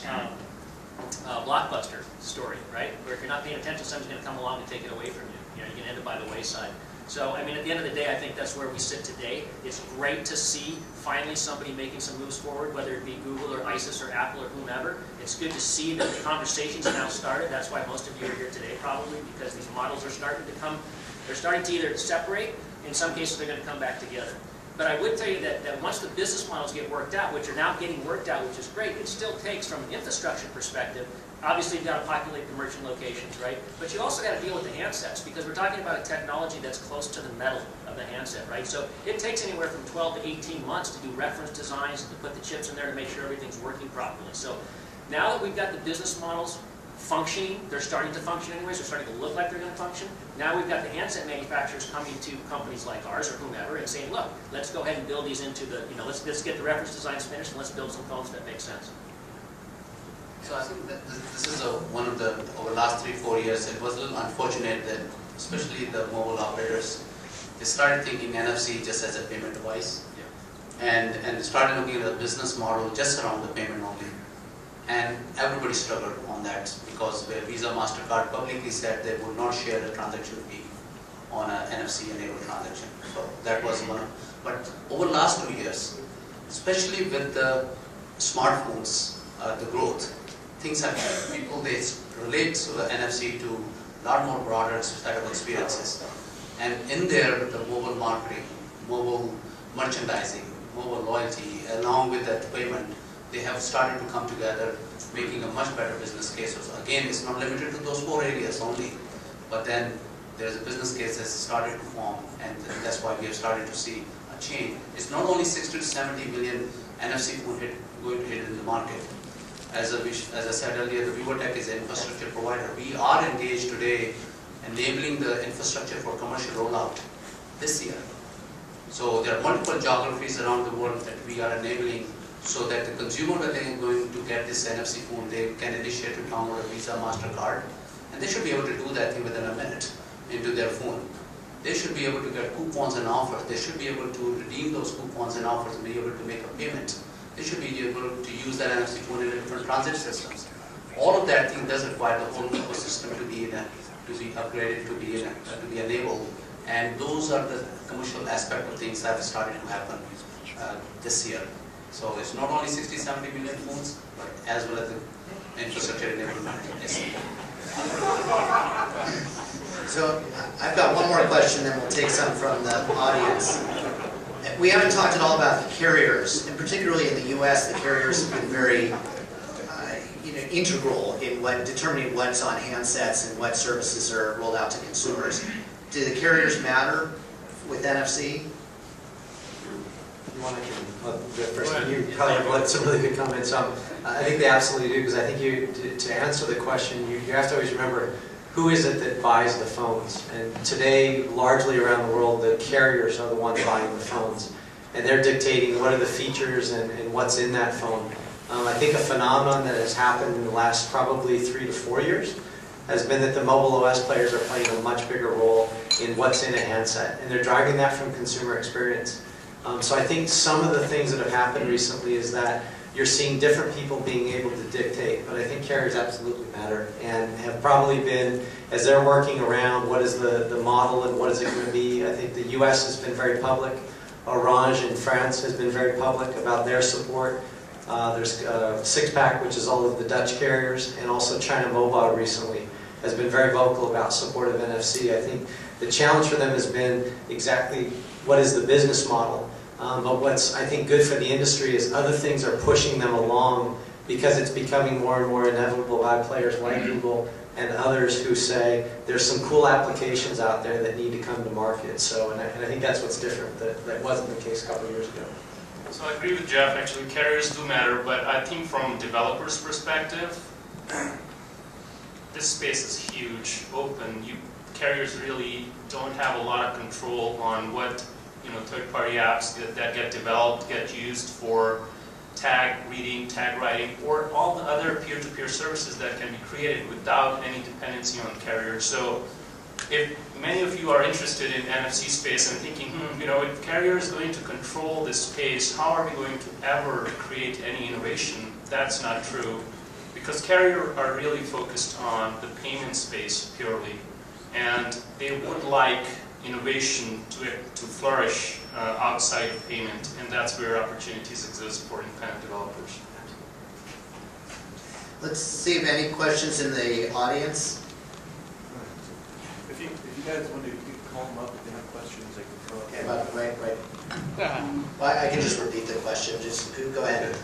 [SPEAKER 6] Blockbuster story, right? Where if you're not paying attention, someone's going to come along and take it away from you. You're going to end up by the wayside. So, I mean, at the end of the day, I think that's where we sit today. It's great to see finally somebody making some moves forward, whether it be Google or ISIS or Apple or whomever. It's good to see that the conversations have now started. That's why most of you are here today, probably, because these models are starting to come. They're starting to either separate. In some cases, they're going to come back together. But I would tell you that once the business models get worked out, which are now getting worked out, which is great, it still takes, from an infrastructure perspective, obviously you've got to populate the merchant locations, right? But you also got to deal with the handsets, because we're talking about a technology that's close to the metal of the handset, right? So it takes anywhere from 12 to 18 months to do reference designs, to put the chips in there to make sure everything's working properly. So now that we've got the business models functioning, they're starting to function anyways, they're starting to look like they're going to function. Now we've got the handset manufacturers coming to companies like ours or whomever and saying, look, let's go ahead and build these into the, let's get the reference designs finished and let's build some phones that make sense.
[SPEAKER 5] So I think that this is one of the, over the last 3-4 years, it was a little unfortunate that, especially the mobile operators, they started thinking NFC just as a payment device. Yeah. And started looking at the business model just around the payment only. And everybody struggled on that, because where Visa, MasterCard publicly said they would not share a transaction fee on an NFC-enabled transaction. So that was one. But over the last 2 years, especially with the smartphones, the growth, things have changed. People, they relate to the NFC to a lot more broader set of experiences. And in there, the mobile marketing, mobile merchandising, mobile loyalty, along with that payment, they have started to come together, making a much better business case. So again, it's not limited to those 4 areas only, but then there's a business case that's started to form, and that's why we have started to see a change. It's not only 60 to 70 million NFC phone going to hit in the market. As I said earlier, the Vivotech is an infrastructure provider. We are engaged today enabling the infrastructure for commercial rollout this year. So there are multiple geographies around the world that we are enabling, so that the consumer, when they are going to get this NFC phone, they can initiate to download a Visa, MasterCard, and they should be able to do that thing within a minute into their phone. They should be able to get coupons and offers. They should be able to redeem those coupons and offers and be able to make a payment. They should be able to use that NFC phone in different transit systems. All of that thing does require the whole ecosystem to be upgraded, to be enabled, and those are the commercial aspect of things that have started to happen this year. So it's not only 60, 70 million phones, but as well as the infrastructure enabled management. Yes.
[SPEAKER 2] So I've got one more question, then we'll take some from the audience. We haven't talked at all about the carriers, and particularly in the U.S., the carriers have been very integral in determining what's on handsets and what services are rolled out to consumers. Do the carriers matter with NFC?
[SPEAKER 3] You want to go first? You probably have some really good comments. I think they absolutely do, because I think to answer the question, you have to always remember who is it that buys the phones. And today, largely around the world, the carriers are the ones buying the phones. And they're dictating what are the features and what's in that phone. I think a phenomenon that has happened in the last probably 3 to 4 years has been that the mobile OS players are playing a much bigger role in what's in a handset. And they're driving that from consumer experience. So I think some of the things that have happened recently is that you're seeing different people being able to dictate, but I think carriers absolutely matter and have probably been, as they're working around what is the model and what is it going to be. I think the US has been very public. Orange in France has been very public about their support. There's Sixpack, which is all of the Dutch carriers, and also China Mobile recently has been very vocal about support of NFC. I think the challenge for them has been exactly what is the business model. But what's, I think, good for the industry is other things are pushing them along because it's becoming more and more inevitable by players like Google and others who say there's some cool applications out there that need to come to market. So, and I think that's what's different. That wasn't the case a couple of years ago.
[SPEAKER 4] So I agree with Jeff, actually carriers do matter, but I think from developers' perspective, this space is huge, open. Carriers really don't have a lot of control on what third-party apps that get developed, get used for tag reading, tag writing, or all the other peer-to-peer services that can be created without any dependency on carriers. So if many of you are interested in NFC space and thinking, if carrier is going to control this space, how are we going to ever create any innovation? That's not true, because carriers are really focused on the payment space purely, and they would like innovation to flourish outside of payment, and that's where opportunities exist for independent developers.
[SPEAKER 2] Let's see if any questions in the audience.
[SPEAKER 8] If you guys want to, you can call them up if they have questions. They can throw
[SPEAKER 2] Okay, right. Well, I can just repeat the question. Just go ahead.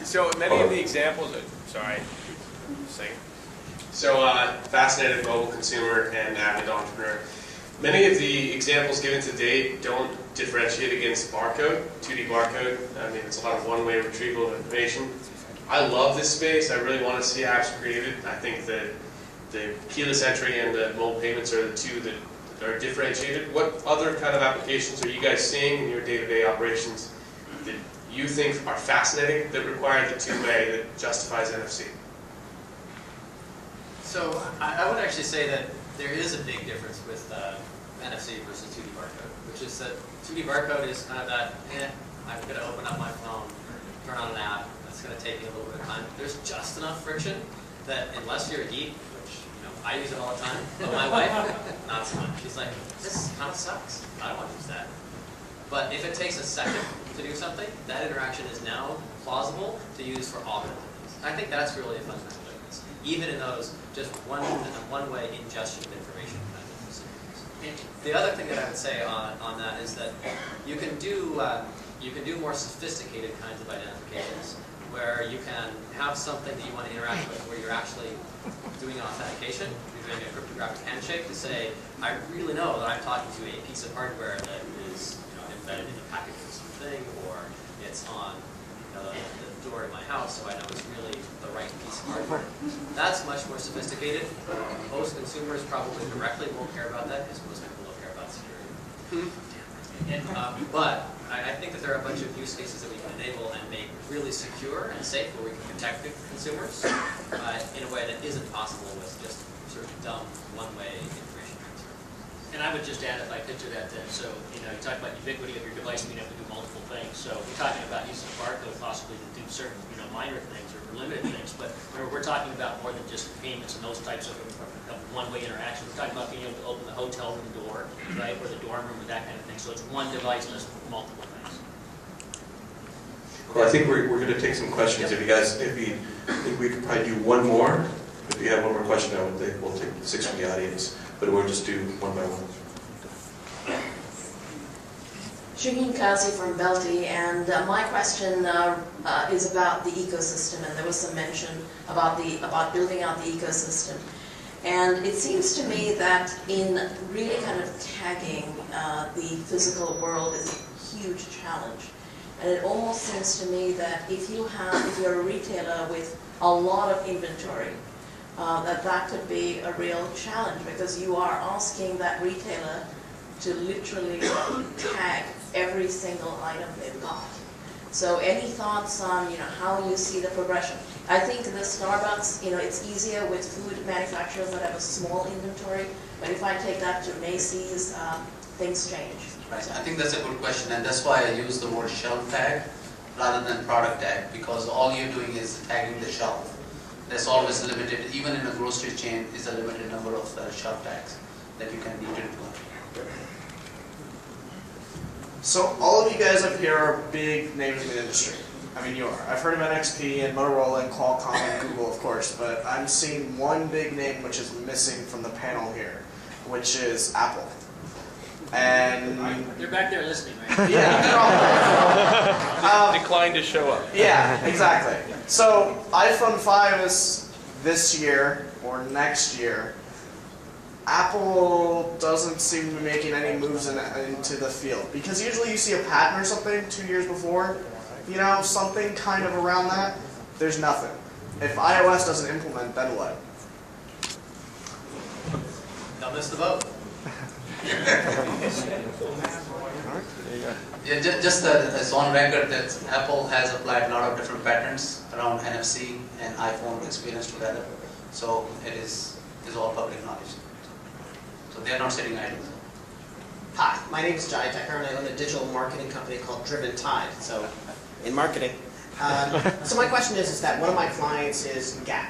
[SPEAKER 8] So many of the examples. Sorry.
[SPEAKER 9] So fascinated mobile consumer and avid entrepreneur. Many of the examples given to date don't differentiate against barcode, 2D barcode. I mean, it's a lot of one-way retrieval of information. I love this space. I really want to see apps created. I think that the keyless entry and the mobile payments are the two that are differentiated. What other kind of applications are you guys seeing in your day-to-day operations that you think are fascinating, that require the two-way, that justifies NFC?
[SPEAKER 7] So I would actually say that there is a big difference with NFC versus 2D barcode, which is that 2D barcode is kind of that, I'm going to open up my phone, turn on an app, that's going to take me a little bit of time. There's just enough friction that unless you're a geek, which I use it all the time, but my wife, not so much. She's like, this kind of sucks. I don't want to use that. But if it takes a second to do something, that interaction is now plausible to use for all kinds of things. I think that's really a fundamental difference, even in those just one-way ingestion of information kind of scenarios. The other thing that I would say on that is that you can do more sophisticated kinds of identifications, where you can have something that you want to interact with, where you're actually doing authentication, you're doing a cryptographic handshake to say, I really know that I'm talking to a piece of hardware that is embedded in the package of something, or it's on the door to my house, so I know it's really the right piece of hardware. That's much more sophisticated. Most consumers probably directly won't care about that, because most people don't care about security. But I think that there are a bunch of use cases that we can enable and make really secure and safe, where we can protect consumers in a way that isn't possible with just sort of dumb one-way information transfer.
[SPEAKER 6] And I would just add, if I could, to that then, so, you talk about ubiquity of your device, being able to do multiple things. So we're talking about using a barcode possibly to do certain, minor things or limited things, but remember, we're talking about more than just payments and those types of one-way interactions. We're talking about being able to open the hotel room door, right, or the dorm room, or that kind of thing. So it's one device does multiple things.
[SPEAKER 1] Cool. I think we're going to take some questions. If you guys, I think we could probably do one more. If you have one more question, I would think we'll take 6 from the audience, but we'll just do one by one.
[SPEAKER 10] Shireen Kazi from Belty, and my question is about the ecosystem, and there was some mention about building out the ecosystem. And it seems to me that in really kind of tagging the physical world is a huge challenge. And it almost seems to me that if you're a retailer with a lot of inventory, that could be a real challenge, because you are asking that retailer to literally tag every single item they've got. So any thoughts on how you see the progression? I think the Starbucks, it's easier with food manufacturers that have a small inventory, but if I take that to Macy's, things change.
[SPEAKER 5] Right. I think that's a good question, and that's why I use the word shelf tag rather than product tag, because all you're doing is tagging the shelf. There's always limited, even in a grocery chain, is a limited number of shelf tags that you can need to do.
[SPEAKER 11] So all of you guys up here are big names in the industry. I mean, you are. I've heard of NXP and Motorola and Qualcomm and Google, of course, but I'm seeing one big name which is missing from the panel here, which is Apple. And
[SPEAKER 6] They're back there listening, right?
[SPEAKER 11] yeah, probably.
[SPEAKER 8] Declined to show up.
[SPEAKER 11] Yeah, exactly. So iPhone 5 is this year or next year. Apple doesn't seem to be making any moves into the field, because usually you see a patent or something 2 years before, something kind of around that. There's nothing. If iOS doesn't implement, then what?
[SPEAKER 7] They'll miss the boat.
[SPEAKER 5] Yeah, just as on record that Apple has applied a lot of different patents around NFC and iPhone experience together, so it is all public knowledge. So they are not sitting idle.
[SPEAKER 12] Hi, my name is Javed. I currently own a digital marketing company called Driven Tide, so in marketing. So my question is that one of my clients is Gap,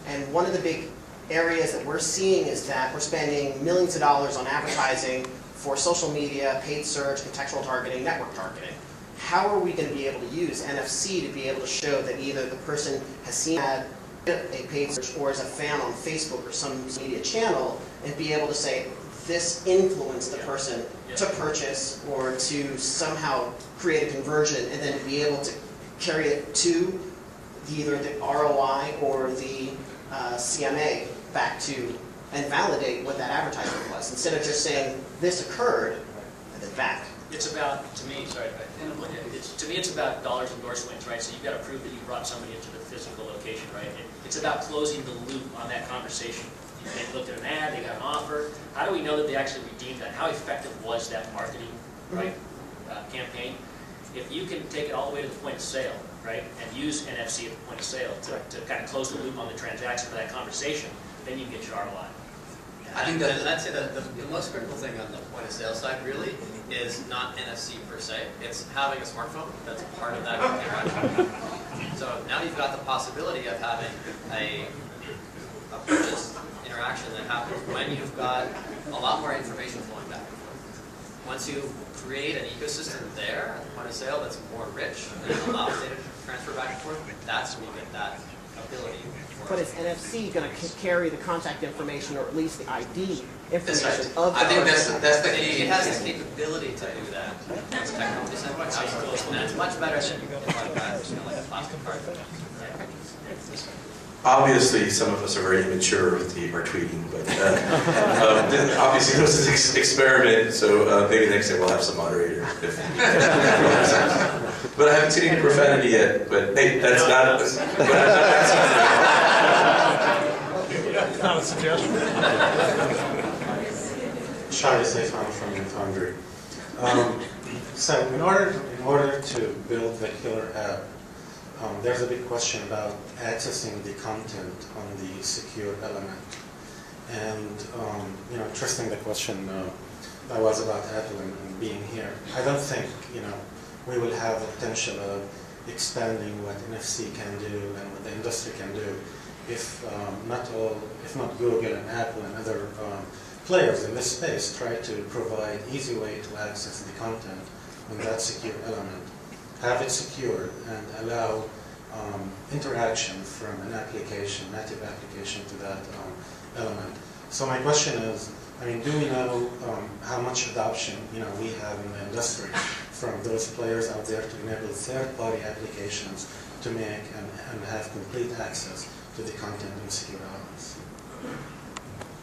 [SPEAKER 12] and one of the big areas that we're seeing is that we're spending millions of dollars on advertising for social media, paid search, contextual targeting, network targeting. How are we going to be able to use NFC to be able to show that either the person has seen a paid search or is a fan on Facebook or some media channel, and be able to say, this influenced the person to purchase or to somehow create a conversion, and then be able to carry it to either the ROI or the CMA back to and validate what that advertisement was, instead of just saying this occurred and then back.
[SPEAKER 6] It's about, to me, it's about dollars endorsements, right? So you've got to prove that you brought somebody into the physical location, right? It's about closing the loop on that conversation. They looked at an ad, they got an offer. How do we know that they actually redeemed that? How effective was that marketing, right, campaign? If you can take it all the way to the point of sale, right, and use NFC at the point of sale to kind of close the loop on the transaction for that conversation, then you can get your ROI.
[SPEAKER 7] I think that, and I'd say that the most critical thing on the point of sale side really is not NFC per se. It's having a smartphone that's part of that interaction. So now you've got the possibility of having a purchase interaction that happens when you've got a lot more information flowing back and forth. Once you create an ecosystem there at the point of sale that's more rich and allows data to transfer back and forth, that's when you get that ability.
[SPEAKER 12] But is NFC going to carry the contact information, or at least the ID information
[SPEAKER 5] That's right.
[SPEAKER 12] of the
[SPEAKER 5] I think
[SPEAKER 12] person?
[SPEAKER 5] that's the key.
[SPEAKER 7] It has the capability to do that. It's technology centric, absolutely. And it's much better than like a plastic card.
[SPEAKER 1] Obviously, some of us are very immature with our tweeting, but obviously this is an experiment, so maybe next time we'll have some moderator. But I haven't seen any profanity yet, but hey, that's not
[SPEAKER 13] not a suggestion.
[SPEAKER 14] Chaudry from Foundry. So in order to build the killer app, there's a big question about accessing the content on the secure element. And interesting the question that was about Apple and being here. I don't think we will have the potential of expanding what NFC can do and what the industry can do if not Google and Apple and other players in this space try to provide easy way to access the content on that secure element. have it secured and allow interaction from an application, native application to that element. So my question is, I mean, do we know how much adoption we have in the industry from those players out there to enable third-party applications to make and have complete access to the content in secure elements?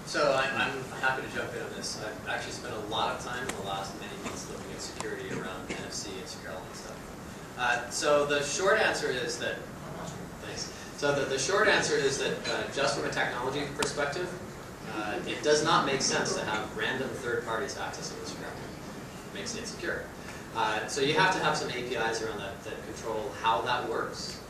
[SPEAKER 7] So I'm happy to jump in on this. I've actually spent a lot of time in the last many months looking at security around NFC and secure element stuff. So the short answer is that, thanks. So the short answer is that just from a technology perspective, it does not make sense to have random third parties accessing the secure element. It makes it insecure. So you have to have some APIs around that control how that works.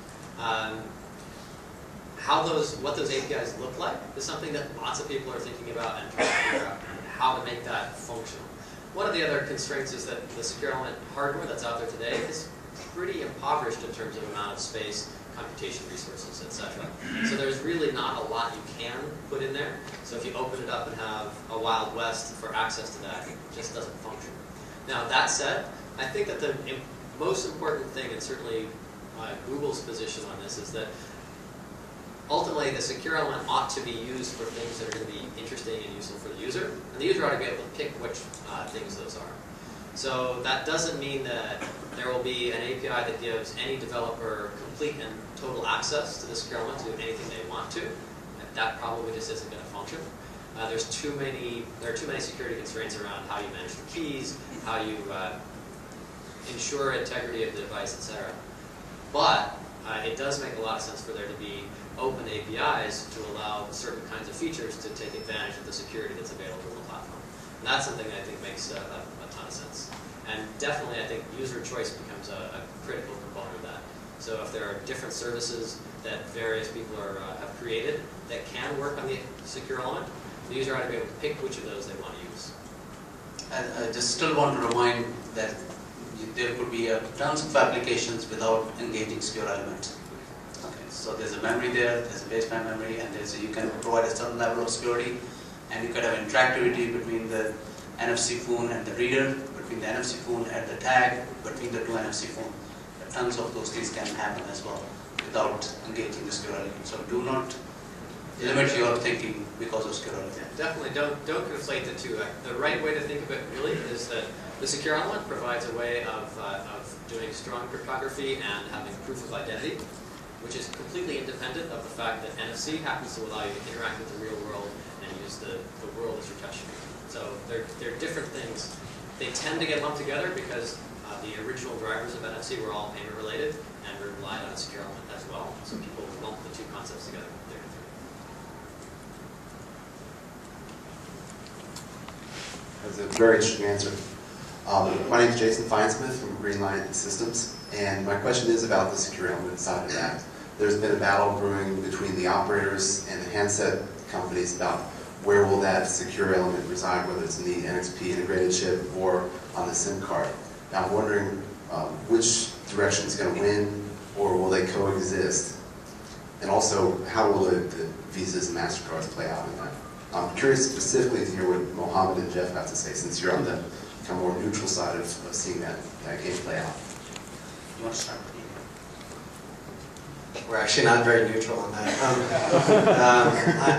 [SPEAKER 7] What those APIs look like is something that lots of people are thinking about and trying to figure out how to make that functional. One of the other constraints is that the secure element hardware that's out there today is pretty impoverished in terms of amount of space, computation resources, etc. So there's really not a lot you can put in there. So if you open it up and have a Wild West for access to that, it just doesn't function. Now that said, I think that the most important thing, and certainly Google's position on this, is that ultimately the secure element ought to be used for things that are going to be interesting and useful for the user, and the user ought to be able to pick which things those are. So that doesn't mean that there will be an API that gives any developer complete and total access to the secure element to do anything they want to. That probably just isn't going to function. There are too many security constraints around how you manage the keys, how you ensure integrity of the device, etc. But it does make a lot of sense for there to be open APIs to allow certain kinds of features to take advantage of the security that's available in the platform. And that's something that I think makes a ton of sense. And definitely I think user choice becomes a critical component of that. So if there are different services that various people have created that can work on the secure element, the user ought to be able to pick which of those they want to use.
[SPEAKER 5] I just still want to remind that there could be tons of applications without engaging secure element. Okay, so there's a memory there, there's a baseband memory, and you can provide a certain level of security, and you could have interactivity between the NFC phone and the reader, between the NFC phone and the tag, between the two NFC phones. Tons of those things can happen as well without engaging the secure element. So do not limit your thinking because of secure element.
[SPEAKER 7] Yeah, definitely don't conflate the two. The right way to think of it really is that the secure element provides a way of doing strong cryptography and having proof of identity, which is completely independent of the fact that NFC happens to allow you to interact with the real world and use the world as your touch screen. So they're different things. They tend to get lumped together because the original drivers of NFC were all payment related and relied on a secure element as well. So people lump the two concepts together.
[SPEAKER 15] That's a very interesting answer. My name is Jason Finesmith from Greenlight Systems, and my question is about the secure element side of that. There's been a battle brewing between the operators and the handset companies about where will that secure element reside, whether it's in the NXP integrated chip or on the SIM card. Now I'm wondering which direction is going to win, or will they coexist? And also, how will the Visas and MasterCards play out in that? I'm curious specifically to hear what Mohammad and Jeff have to say, since you're on the kind of more neutral side of seeing that game play out.
[SPEAKER 5] You want to start?
[SPEAKER 3] We're actually not very neutral on that.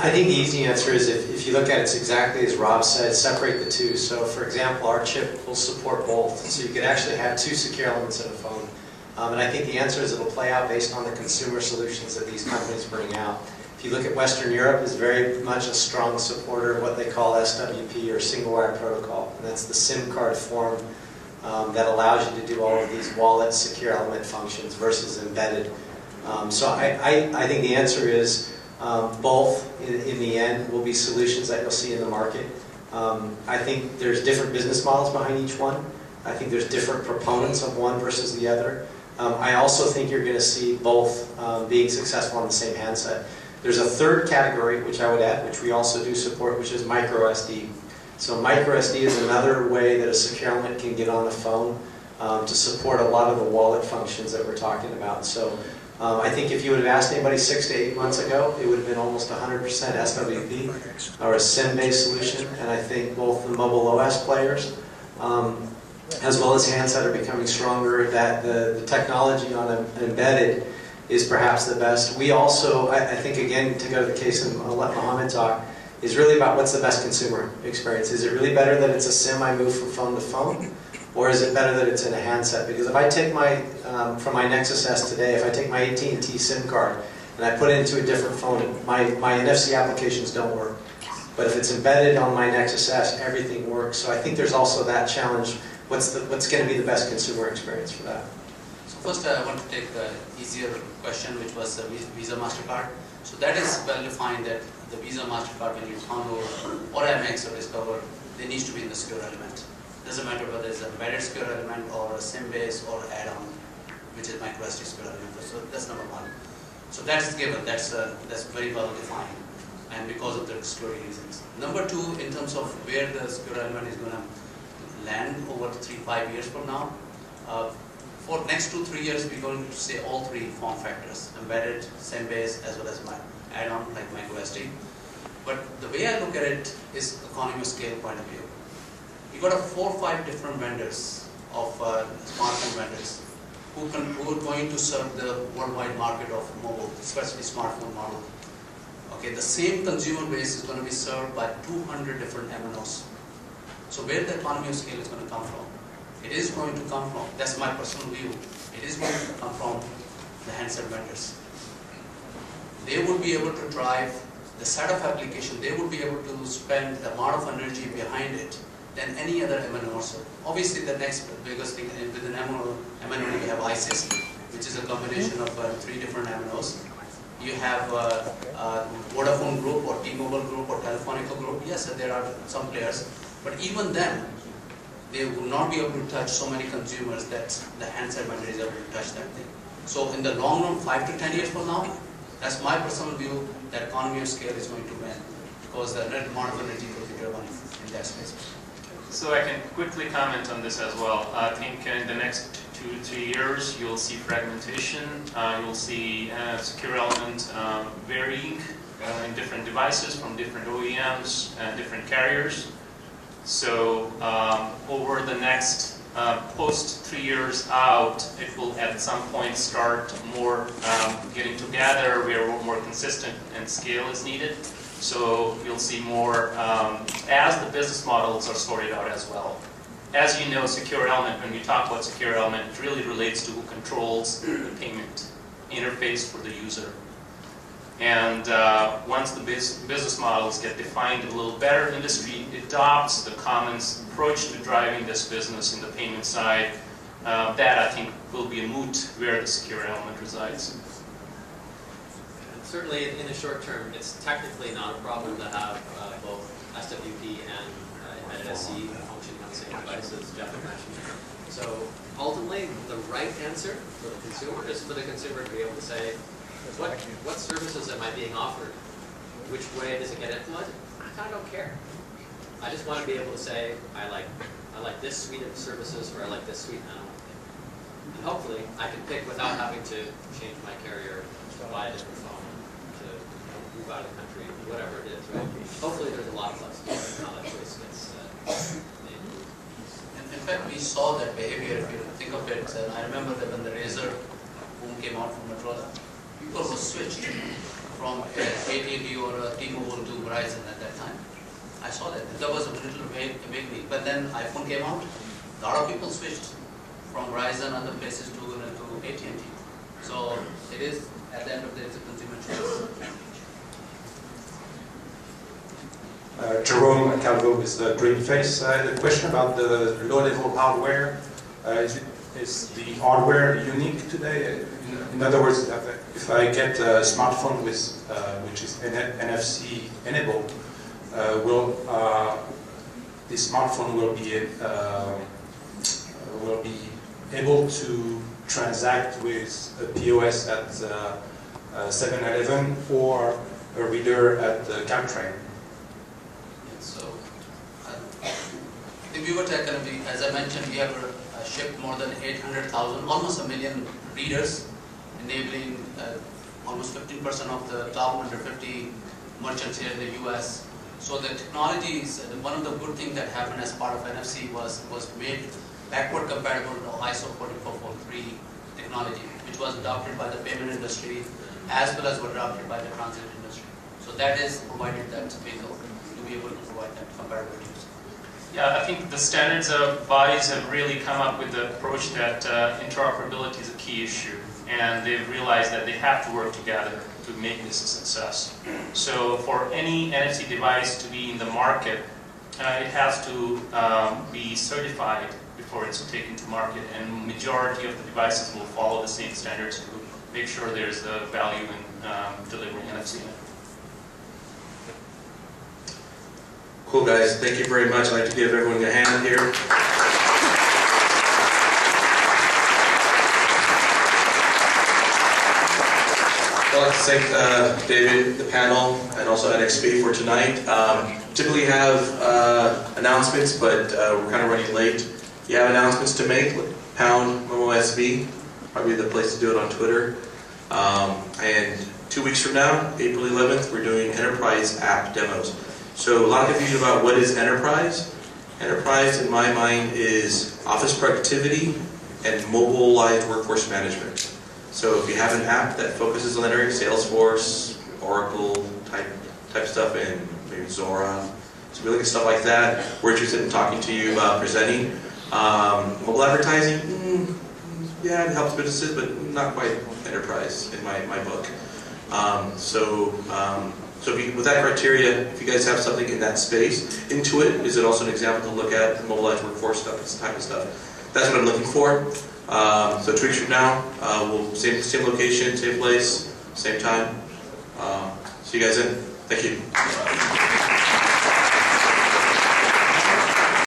[SPEAKER 3] I think the easy answer is if you look at it, it's exactly as Rob said, separate the two. So for example, our chip will support both. So you could actually have two secure elements in a phone. And I think the answer is it'll play out based on the consumer solutions that these companies bring out. If you look at Western Europe, is very much a strong supporter of what they call SWP, or single wire protocol. And that's the SIM card form that allows you to do all of these wallet secure element functions versus embedded. So I think the answer is both in the end will be solutions that you'll see in the market. I think there's different business models behind each one. I think there's different proponents of one versus the other. I also think you're going to see both being successful on the same handset. There's a third category, which I would add, which we also do support, which is micro SD. So micro SD is another way that a secure element can get on the phone to support a lot of the wallet functions that we're talking about. So I think if you would have asked anybody 6 to 8 months ago, it would have been almost 100% SWP or a SIM-based solution. And I think both the mobile OS players as well as handset are becoming stronger, that the technology on an embedded is perhaps the best. We also, I think again, to go to the case, and I'll let Mohammad talk, is really about what's the best consumer experience. Is it really better that it's a SIM I move from phone to phone? Or is it better that it's in a handset? Because if I take my, from my Nexus S today, if I take my AT&T SIM card and I put it into a different phone, my NFC applications don't work. But if it's embedded on my Nexus S, everything works. So I think there's also that challenge. What's going to be the best consumer experience for that?
[SPEAKER 5] So first I want to take the easier question, which was the Visa MasterCard. So that is well defined that the Visa MasterCard, when you download or MX or Discover, there needs to be in the secure element. Doesn't matter whether it's an embedded secure element or a SIM base or add-on, which is micro SD secure element. So that's number one. So that's given. That's very well defined, and because of the security reasons. Number two, in terms of where the secure element is going to land over 3-5 years from now, for next 2-3 years, we're going to say all three form factors: embedded, SIM base, as well as add-on like micro SD. But the way I look at it is economy of scale point of view. You've got 4 or 5 different vendors of smartphone vendors who are going to serve the worldwide market of mobile, especially smartphone model. Okay, the same consumer base is going to be served by 200 different MNOs. So where the economy of scale is going to come from? It is going to come from, that's my personal view, it is going to come from the handset vendors. They would be able to drive the set of application, they would be able to spend the amount of energy behind it than any other MNO also. Obviously the next biggest thing within MNO we have ISIS, which is a combination of 3 different MNOs. You have Vodafone Group or T-Mobile Group or Telefonica Group. Yes, there are some players, but even then, they will not be able to touch so many consumers that the handset vendor is able to touch that thing. So in the long run, 5 to 10 years from now, that's my personal view, that economy of scale is going to win, because the net amount of energy will be driven in that space.
[SPEAKER 4] So I can quickly comment on this as well. I think in the next 2 to 3 years, you'll see fragmentation. You'll see secure element varying in different devices from different OEMs and different carriers. So over the next post 3 years out, it will at some point start more getting together where more consistent and scale is needed. So you'll see more as the business models are sorted out as well. As you know, secure element, when we talk about secure element, it really relates to who controls the payment interface for the user. And once the business models get defined a little better, industry adopts the common approach to driving this business in the payment side. That, I think, will be a moot where the secure element resides.
[SPEAKER 7] Certainly, in the short term, it's technically not a problem to have both SWP and NFC functioning on the same device, as Jeff mentioned. So ultimately, the right answer for the consumer is for the consumer to be able to say, what services am I being offered? Which way does it get implemented? I kind of don't care. I just want to be able to say, I like this suite of services, or I like this suite, and I don't like it. And hopefully, I can pick without having to change my carrier, to buy a different phone, move out of the country, whatever it is, right? Hopefully there's a lot of flexibility in how that choice gets made.
[SPEAKER 5] In fact, we saw that behavior, if you think of it. I remember that when the Razr boom came out from Motorola, people were switched from AT&T or T-Mobile to Verizon at that time. I saw that. That was a little awakening. But then iPhone came out, a lot of people switched from Verizon and other places to AT&T. So it is, at the end of the day, it's a consumer choice.
[SPEAKER 16] Jerome Calvo with Dreamface. The question about the low-level hardware, is the hardware unique today? In other words, if I get a smartphone with which is NFC enabled, will the smartphone will be able to transact with a POS at 7-Eleven or a reader at the Caltrain?
[SPEAKER 5] So, the Vivotech, as I mentioned, we have shipped more than 800,000, almost 1 million readers, enabling almost 15% of the top 150 merchants here in the US. So the technology is, one of the good things that happened as part of NFC was made backward compatible to ISO 14443 technology, which was adopted by the payment industry as well as were adopted by the transit industry. So that is provided that vehicle to be able to provide that compatibility.
[SPEAKER 4] Yeah, I think the standards bodies have really come up with the approach that interoperability is a key issue, and they've realized that they have to work together to make this a success. So for any NFC device to be in the market, it has to be certified before it's taken to market, and majority of the devices will follow the same standards to make sure there's the value in delivering NFC.
[SPEAKER 1] Cool, guys. Thank you very much. I'd like to give everyone a hand here. I'd like to thank David, the panel, and also NXP for tonight. Typically have announcements, but we're kind of running late. If you have announcements to make, pound MOSB, probably the place to do it on Twitter. And 2 weeks from now, April 11th, we're doing enterprise app demos. So a lot of confusion about what is enterprise. Enterprise, in my mind, is office productivity and mobilized workforce management. So if you have an app that focuses on that area, Salesforce, Oracle type stuff, and maybe Zora, so we look at stuff like that. We're interested in talking to you about presenting. Mobile advertising, yeah, it helps businesses, but not quite enterprise in my book. So with that criteria, if you guys have something in that space, Intuit is it also an example to look at, mobilized workforce stuff, this type of stuff. That's what I'm looking for. So 2 weeks from now, we'll same location, same place, same time. See you guys in. Thank you.